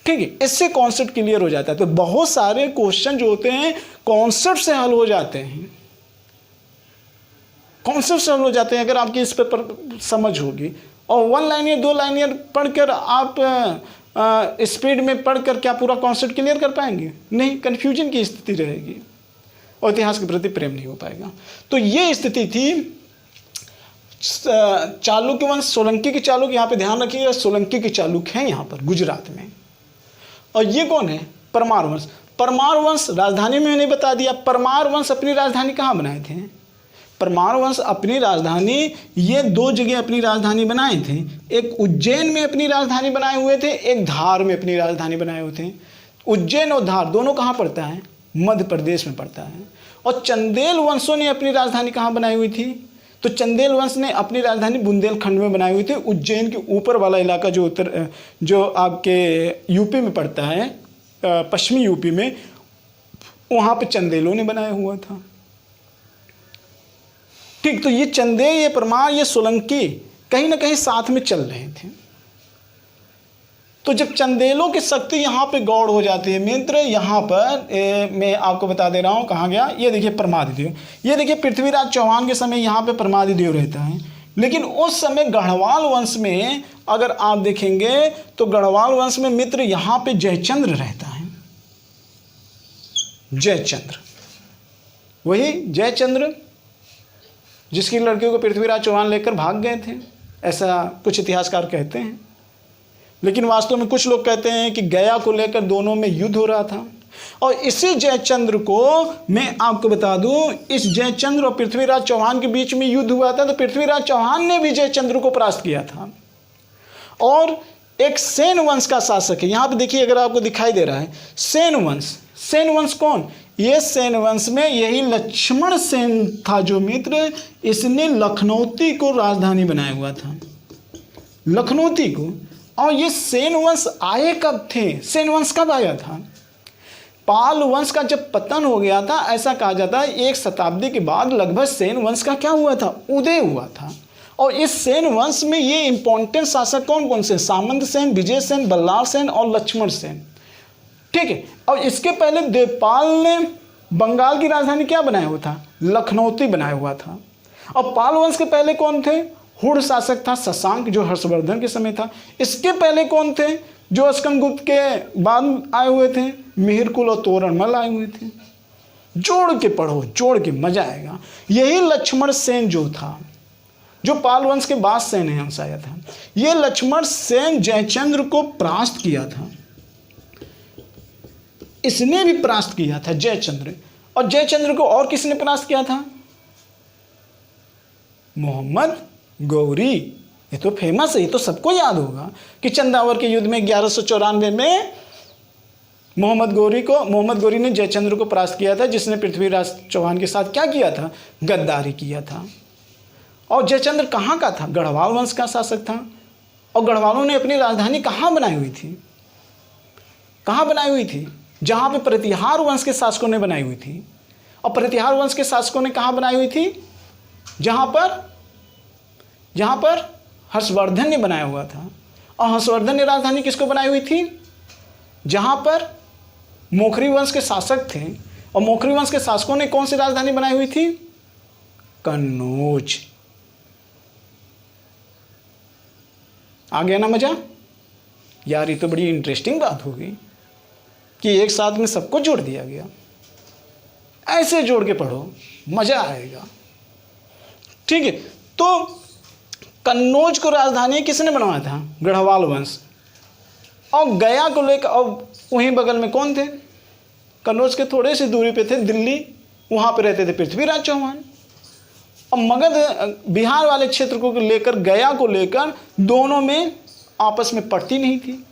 ठीक है, इससे कॉन्सेप्ट क्लियर हो जाता है। तो बहुत सारे क्वेश्चन जो होते हैं कॉन्सेप्ट से हल हो जाते हैं, कॉन्सेप्ट से हल हो जाते हैं अगर आपकी इस पर समझ होगी। और 1 लाइनियर 2 लाइनियर पढ़कर आप स्पीड में पढ़कर क्या पूरा कॉन्सेप्ट क्लियर कर पाएंगे? नहीं, कन्फ्यूजन की स्थिति रहेगी और इतिहास के प्रति प्रेम नहीं हो पाएगा। तो ये स्थिति थी चालुक्य वंश, सोलंकी के चालुक्य। यहाँ पे ध्यान रखिएगा, सोलंकी के चालुक्य हैं यहाँ पर गुजरात में। और ये कौन है? परमार वंश। परमार वंश राजधानी में मैंने बता दिया। परमार वंश अपनी राजधानी कहाँ बनाए थे? परमार वंश अपनी राजधानी ये 2 जगह अपनी राजधानी बनाए थे। एक उज्जैन में अपनी राजधानी बनाए हुए थे, एक धार में अपनी राजधानी बनाए हुए थे। उज्जैन और धार दोनों कहाँ पड़ता है? मध्य प्रदेश में पड़ता है। और चंदेल वंशों ने अपनी राजधानी कहाँ बनाई हुई थी? तो चंदेल वंश ने अपनी राजधानी बुंदेलखंड में बनाई हुई थी। उज्जैन के ऊपर वाला इलाका जो आपके यूपी में पड़ता है, पश्चिमी यूपी में, वहाँ पे चंदेलों ने बनाया हुआ था। ठीक, तो ये चंदेल, ये परमार, ये सोलंकी कहीं ना कहीं साथ में चल रहे थे। तो जब चंदेलों की शक्ति यहाँ पे गौड़ हो जाती है मित्र, यहाँ पर मैं आपको बता दे रहा हूँ कहाँ गया। ये देखिए परमादिदेव, ये देखिए पृथ्वीराज चौहान के समय यहाँ पे परमादिदेव रहता है। लेकिन उस समय गढ़वाल वंश में अगर आप देखेंगे तो गढ़वाल वंश में मित्र यहाँ पे जयचंद्र रहता है। जयचंद्र, वही जयचंद्र जिसकी लड़कियों को पृथ्वीराज चौहान लेकर भाग गए थे, ऐसा कुछ इतिहासकार कहते हैं। लेकिन वास्तव में कुछ लोग कहते हैं कि गया को लेकर दोनों में युद्ध हो रहा था। और इसी जयचंद्र को मैं आपको बता दूं, इस जयचंद्र और पृथ्वीराज चौहान के बीच में युद्ध हुआ था। तो पृथ्वीराज चौहान ने भी जयचंद्र को परास्त किया था। और एक सेन वंश का शासक है, यहाँ पे देखिए अगर आपको दिखाई दे रहा है सेन वंश। सेन वंश कौन? ये सेन वंश में यही लक्ष्मण सेन था जो मित्र, इसने लखनौती को राजधानी बनाया हुआ था, लखनौती को। और ये सेन वंश आए कब थे? सेन वंश कब आया था? पाल वंश का जब पतन हो गया था, ऐसा कहा जाता है 1 शताब्दी के बाद लगभग सेन वंश का क्या हुआ था? उदय हुआ था। और इस सेन वंश में ये इंपॉर्टेंट शासक कौन कौन से? सामंत सेन, विजय सेन, बल्लाल सेन और लक्ष्मण सेन। ठीक है, और इसके पहले देवपाल ने बंगाल की राजधानी क्या बनाया हुआ था? लखनौती बनाया हुआ था। और पाल वंश के पहले कौन थे? हुड़ शासक था शशांक, जो हर्षवर्धन के समय था। इसके पहले कौन थे जो स्कंदगुप्त के बाद आए हुए थे? मिहिरकुल और तोरणमल आए हुए थे। जोड़ के पढ़ो, जोड़ के मजा आएगा। यही लक्ष्मण सेन जो था, जो पाल वंश के बाद सेन वंश आया था, ये लक्ष्मण सेन जयचंद्र को परास्त किया था। इसने भी परास्त किया था जयचंद्र। और जयचंद्र को और किसने परास्त किया था? मोहम्मद गौरी। ये तो फेमस है, ये तो सबको याद होगा कि चंदावर के युद्ध में 1194 में मोहम्मद गौरी ने जयचंद्र को परास्त किया था, जिसने पृथ्वीराज चौहान के साथ क्या किया था? गद्दारी किया था। और जयचंद्र कहाँ का था? गढ़वाल वंश का शासक था। और गढ़वालों ने अपनी राजधानी कहाँ बनाई हुई थी? कहाँ बनाई हुई थी? जहाँ पे प्रतिहार वंश के शासकों ने बनाई हुई थी। और प्रतिहार वंश के शासकों ने कहाँ बनाई हुई थी? जहाँ पर हर्षवर्धन ने बनाया हुआ था। और हर्षवर्धन ने राजधानी किसको बनाई हुई थी? जहाँ पर मोखरी वंश के शासक थे, और मौखरी वंश के शासकों ने कौन सी राजधानी बनाई हुई थी? कन्नौज। आ गया ना मजा? यार ये तो बड़ी इंटरेस्टिंग बात होगी कि एक साथ में सबको जोड़ दिया गया। ऐसे जोड़ के पढ़ो, मजा आएगा। ठीक है, तो कन्नौज को राजधानी किसने बनवाया था? गढ़वाल वंश। और गया को लेकर, और वहीं बगल में कौन थे? कन्नौज के थोड़े से दूरी पे थे दिल्ली, वहाँ पे रहते थे पृथ्वीराज चौहान। और मगध बिहार वाले क्षेत्र को लेकर, गया को लेकर, दोनों में आपस में पड़ती नहीं थी।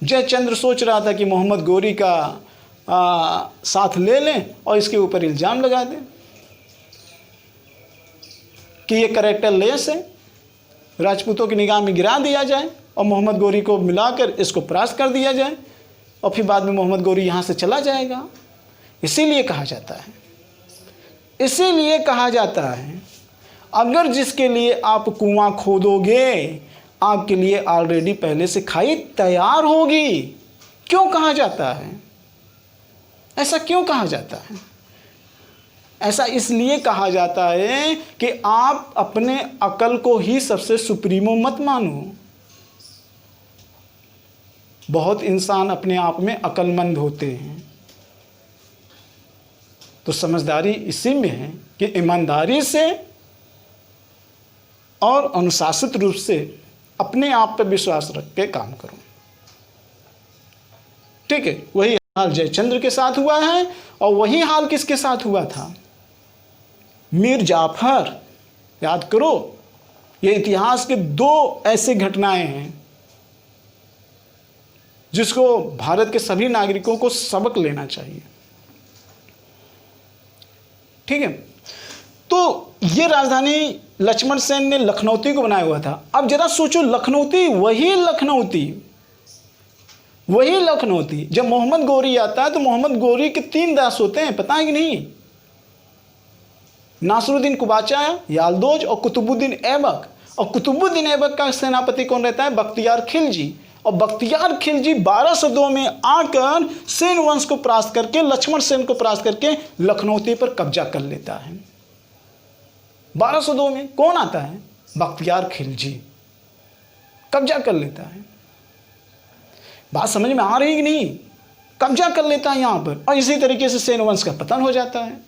जयचंद्र सोच रहा था कि मोहम्मद गौरी का साथ ले लें और इसके ऊपर इल्ज़ाम लगा दें कि ये कैरेक्टर लेस है, राजपूतों की निगाह में गिरा दिया जाए और मोहम्मद गौरी को मिलाकर इसको परास्त कर दिया जाए और फिर बाद में मोहम्मद गौरी यहाँ से चला जाएगा। इसीलिए कहा जाता है अगर जिसके लिए आप कुआं खोदोगे आपके लिए ऑलरेडी पहले से खाई तैयार होगी। क्यों कहा जाता है ऐसा? क्यों कहा जाता है ऐसा? इसलिए कहा जाता है कि आप अपने अकल को ही सबसे सुप्रीमो मत मानो। बहुत इंसान अपने आप में अक्लमंद होते हैं, तो समझदारी इसी में है कि ईमानदारी से और अनुशासित रूप से अपने आप पर विश्वास रख के काम करो। ठीक है, वही हाल जयचंद्र के साथ हुआ है और वही हाल किसके साथ हुआ था? मीर जाफर। याद करो, ये इतिहास के दो ऐसी घटनाएं हैं जिसको भारत के सभी नागरिकों को सबक लेना चाहिए। ठीक है, तो ये राजधानी लक्ष्मण सेन ने लखनऊती को बनाया हुआ था। अब जरा सोचो, लखनऊती वही लखनऊती जब मोहम्मद गौरी आता है तो मोहम्मद गौरी के 3 दास होते हैं, पता है कि नहीं? नासरुद्दीन कुबाचा, यालदोज और कुतुबुद्दीन ऐबक। और कुतुबुद्दीन ऐबक का सेनापति कौन रहता है? बख्तियार खिलजी। और बख्तियार खिलजी 1202 में आकर सेन वंश को परास्त करके, लक्ष्मण सेन को परास्त करके लखनऊती पर कब्जा कर लेता है। 1202 में कौन आता है? बख्तियार खिलजी कब्जा कर लेता है। बात समझ में आ रही कि नहीं? कब्जा कर लेता है यहाँ पर। और इसी तरीके से सेन वंश का पतन हो जाता है,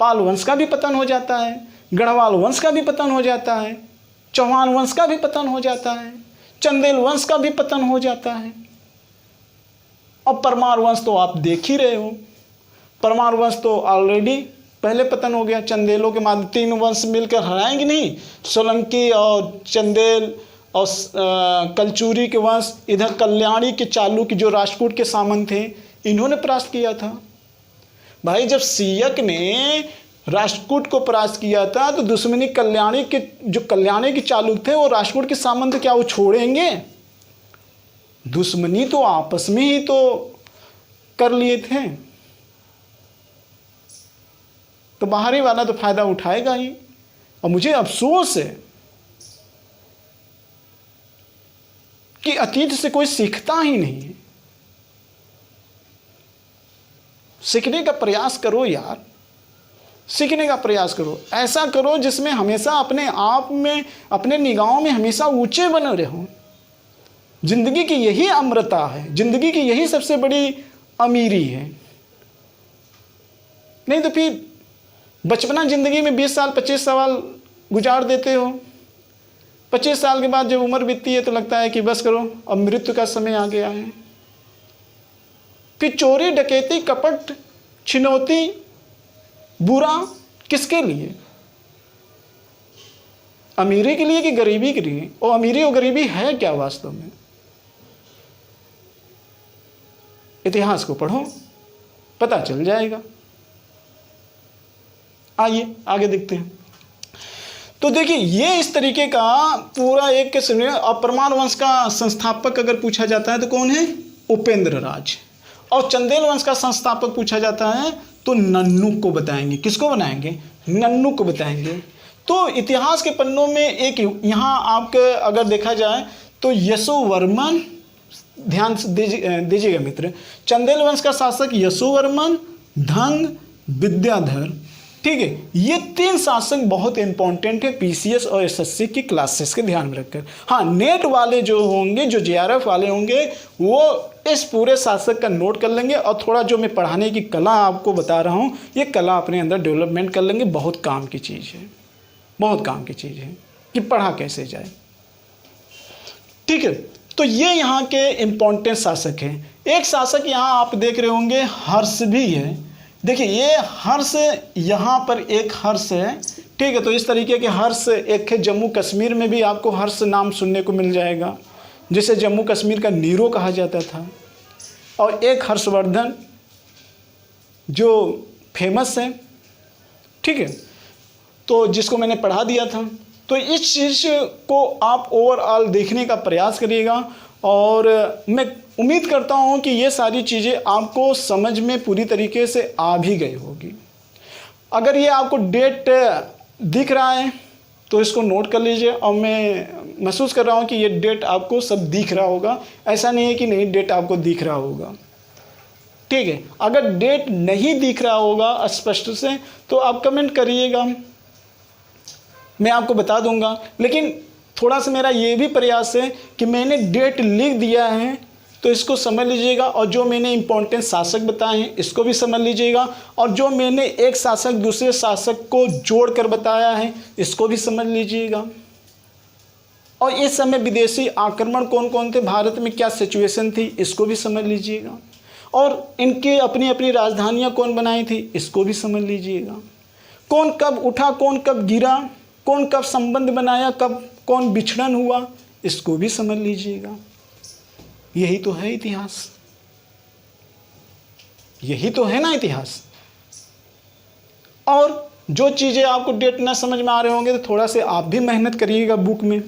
पाल वंश का भी पतन हो जाता है, गढ़वाल वंश का भी पतन हो जाता है, चौहान वंश का भी पतन हो जाता है, चंदेल वंश का भी पतन हो जाता है। और परमार वंश तो आप देख ही रहे हो, परमार वंश तो ऑलरेडी पहले पतन हो गया। चंदेलों के माध्यम 3 वंश मिलकर हराएंगे नहीं, सोलंकी और चंदेल और कलचूरी के वंश, इधर कल्याणी के चालुक्य जो राजपूत के सामंत थे, इन्होंने परास्त किया था। भाई जब सियक ने राष्ट्रकूट को परास्त किया था तो दुश्मनी कल्याणी के चालुक्य थे वो राष्ट्रकूट के सामंत क्या वो छोड़ेंगे? दुश्मनी तो आपस में ही तो कर लिए थे, तो बाहरी वाला तो फायदा उठाएगा ही। और मुझे अफसोस है कि अतीत से कोई सीखता ही नहीं है। सीखने का प्रयास करो यार, सीखने का प्रयास करो। ऐसा करो जिसमें हमेशा अपने आप में, अपने निगाहों में हमेशा ऊंचे बने रहो। जिंदगी की यही अमृता है, जिंदगी की यही सबसे बड़ी अमीरी है। नहीं तो फिर बचपना जिंदगी में 20 साल 25 साल गुजार देते हो, 25 साल के बाद जब उम्र बीतती है तो लगता है कि बस करो अब मृत्यु का समय आ गया है। फिर चोरी डकैती कपट छिनौती बुरा किसके लिए? अमीरी के लिए कि गरीबी के लिए? और अमीरी और गरीबी है क्या वास्तव में? इतिहास को पढ़ो, पता चल जाएगा। आइए आगे देखते हैं। तो देखिए ये इस तरीके का पूरा एक के सुनिए। और परमार वंश का संस्थापक अगर पूछा जाता है तो कौन है? उपेंद्र राज। और चंदेल वंश का संस्थापक पूछा जाता है तो नन्नू को बताएंगे। किसको बनाएंगे? नन्नू को बताएंगे। तो इतिहास के पन्नों में एक यहाँ आपके अगर देखा जाए तो यशोवर्मन, ध्यान से दीजिएगा मित्र, चंदेल वंश का शासक यशोवर्मन धंग, विद्याधर। ठीक है, ये 3 शासक बहुत इंपॉर्टेंट है पीसीएस और एसएससी की क्लासेस के ध्यान में रखकर। हाँ, नेट वाले जो होंगे, जो जेआरएफ वाले होंगे, वो इस पूरे शासक का नोट कर लेंगे और थोड़ा जो मैं पढ़ाने की कला आपको बता रहा हूँ, ये कला अपने अंदर डेवलपमेंट कर लेंगे। बहुत काम की चीज़ है, बहुत काम की चीज़ है कि पढ़ा कैसे जाए। ठीक है, तो ये यहाँ के इम्पोर्टेंट शासक हैं। एक शासक यहाँ आप देख रहे होंगे हर्ष भी है। देखिए ये हर्ष, यहाँ पर एक हर्ष है। ठीक है, तो इस तरीके के हर्ष एक है। जम्मू कश्मीर में भी आपको हर्ष नाम सुनने को मिल जाएगा, जिसे जम्मू कश्मीर का नीरो कहा जाता था। और एक हर्षवर्धन जो फेमस है। ठीक है, तो जिसको मैंने पढ़ा दिया था। तो इस चीज़ को आप ओवरऑल देखने का प्रयास करिएगा और मैं उम्मीद करता हूँ कि ये सारी चीज़ें आपको समझ में पूरी तरीके से आ भी गई होगी। अगर ये आपको डेट दिख रहा है तो इसको नोट कर लीजिए, और मैं महसूस कर रहा हूँ कि ये डेट आपको सब दिख रहा होगा। ऐसा नहीं है कि नहीं डेट आपको दिख रहा होगा। ठीक है, अगर डेट नहीं दिख रहा होगा स्पष्ट से तो आप कमेंट करिएगा, मैं आपको बता दूंगा। लेकिन थोड़ा सा मेरा ये भी प्रयास है कि मैंने डेट लिख दिया है तो इसको समझ लीजिएगा, और जो मैंने इम्पोर्टेंट शासक बताए हैं इसको भी समझ लीजिएगा, और जो मैंने एक शासक दूसरे शासक को जोड़कर बताया है इसको भी समझ लीजिएगा। और इस समय विदेशी आक्रमण कौन कौन थे, भारत में क्या सिचुएशन थी, इसको भी समझ लीजिएगा। और इनकी अपनी अपनी राजधानियाँ कौन बनाई थी इसको भी समझ लीजिएगा। कौन कब उठा, कौन कब गिरा, कौन कब संबंध बनाया, कब कौन बिछड़न हुआ, इसको भी समझ लीजिएगा। यही तो है इतिहास, यही तो है ना इतिहास। और जो चीज़ें आपको डेट ना समझ में आ रहे होंगे तो थोड़ा से आप भी मेहनत करिएगा बुक में,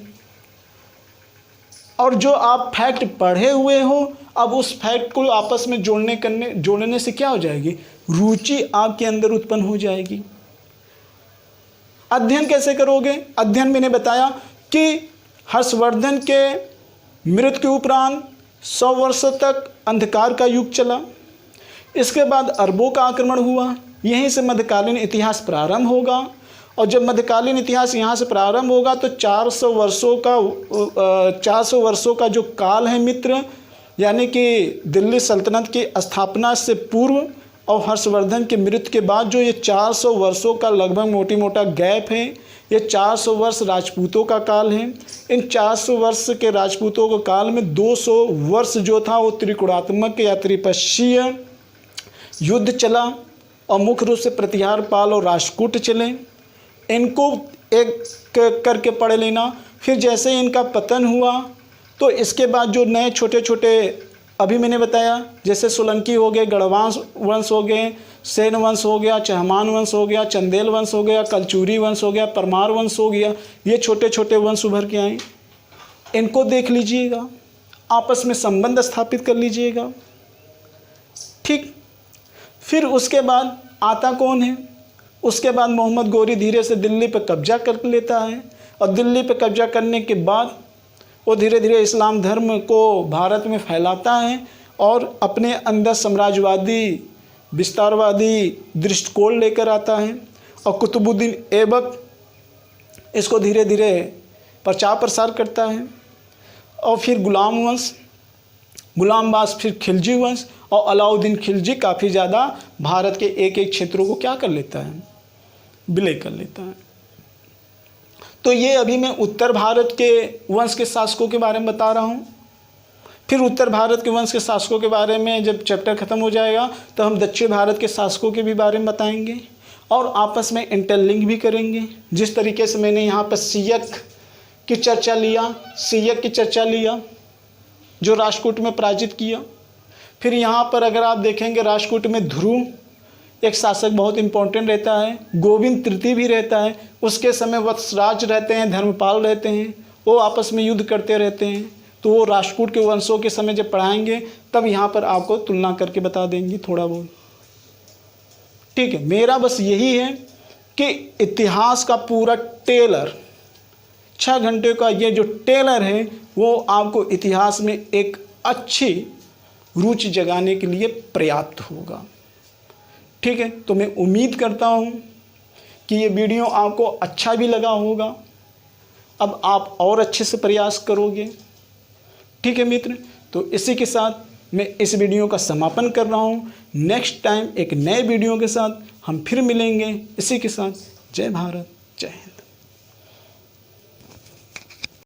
और जो आप फैक्ट पढ़े हुए हो अब उस फैक्ट को आपस में जोड़ने से क्या हो जाएगी, रुचि आपके अंदर उत्पन्न हो जाएगी। अध्ययन कैसे करोगे, अध्ययन मैंने बताया कि हर्षवर्धन के मृत्यु के उपरांत 100 वर्षों तक अंधकार का युग चला। इसके बाद अरबों का आक्रमण हुआ, यहीं से मध्यकालीन इतिहास प्रारंभ होगा। और जब मध्यकालीन इतिहास यहाँ से प्रारंभ होगा तो 400 वर्षों का जो काल है मित्र, यानी कि दिल्ली सल्तनत की स्थापना से पूर्व और हर्षवर्धन के मृत्यु के बाद जो ये 400 वर्षों का लगभग मोटी मोटा गैप है, ये 400 वर्ष राजपूतों का काल है। इन 400 वर्ष के राजपूतों के काल में 200 वर्ष जो था वो त्रिकोणात्मक या त्रिपक्षीय युद्ध चला, और मुख्य रूप से प्रतिहार पाल और राष्ट्रकूट चले। इनको एक करके पढ़ लेना। फिर जैसे इनका पतन हुआ तो इसके बाद जो नए छोटे छोटे अभी मैंने बताया, जैसे सोलंकी हो गए, गढ़वाल वंश हो गए, सेन वंश हो गया, चहमान वंश हो गया, चंदेल वंश हो गया, कलचूरी वंश हो गया, परमार वंश हो गया, ये छोटे छोटे वंश उभर के आए। इनको देख लीजिएगा, आपस में संबंध स्थापित कर लीजिएगा। ठीक, फिर उसके बाद आता कौन है, उसके बाद मोहम्मद गोरी धीरे से दिल्ली पर कब्जा कर लेता है, और दिल्ली पर कब्जा करने के बाद वो धीरे धीरे इस्लाम धर्म को भारत में फैलाता है और अपने अंदर साम्राज्यवादी विस्तारवादी दृष्टिकोण लेकर आता है। और कुतुबुद्दीन ऐबक इसको धीरे धीरे प्रचार प्रसार करता है। और फिर गुलाम वंश, गुलाम बास, फिर खिलजी वंश, और अलाउद्दीन खिलजी काफ़ी ज़्यादा भारत के एक एक क्षेत्रों को क्या कर लेता है, विलय कर लेता है। तो ये अभी मैं उत्तर भारत के वंश के शासकों के बारे में बता रहा हूँ। फिर उत्तर भारत के वंश के शासकों के बारे में जब चैप्टर ख़त्म हो जाएगा तो हम दक्षिण भारत के शासकों के भी बारे में बताएंगे और आपस में इंटरलिंक भी करेंगे। जिस तरीके से मैंने यहाँ पर सियक की चर्चा लिया, जो राष्ट्रकूट में पराजित किया। फिर यहाँ पर अगर आप देखेंगे राष्ट्रकूट में ध्रुव एक शासक बहुत इंपॉर्टेंट रहता है, गोविंद तृतीय भी रहता है, उसके समय वत्सराज रहते हैं, धर्मपाल रहते हैं, वो आपस में युद्ध करते रहते हैं। तो वो राष्ट्रकूट के वंशों के समय जब पढ़ाएंगे तब यहाँ पर आपको तुलना करके बता देंगे थोड़ा बहुत। ठीक है, मेरा बस यही है कि इतिहास का पूरा टेलर 6 घंटे का ये जो टेलर है वो आपको इतिहास में एक अच्छी रुचि जगाने के लिए पर्याप्त होगा। ठीक है, तो मैं उम्मीद करता हूँ कि ये वीडियो आपको अच्छा भी लगा होगा। अब आप और अच्छे से प्रयास करोगे। ठीक है मित्र, तो इसी के साथ मैं इस वीडियो का समापन कर रहा हूँ। नेक्स्ट टाइम एक नए वीडियो के साथ हम फिर मिलेंगे। इसी के साथ जय भारत, जय हिंद।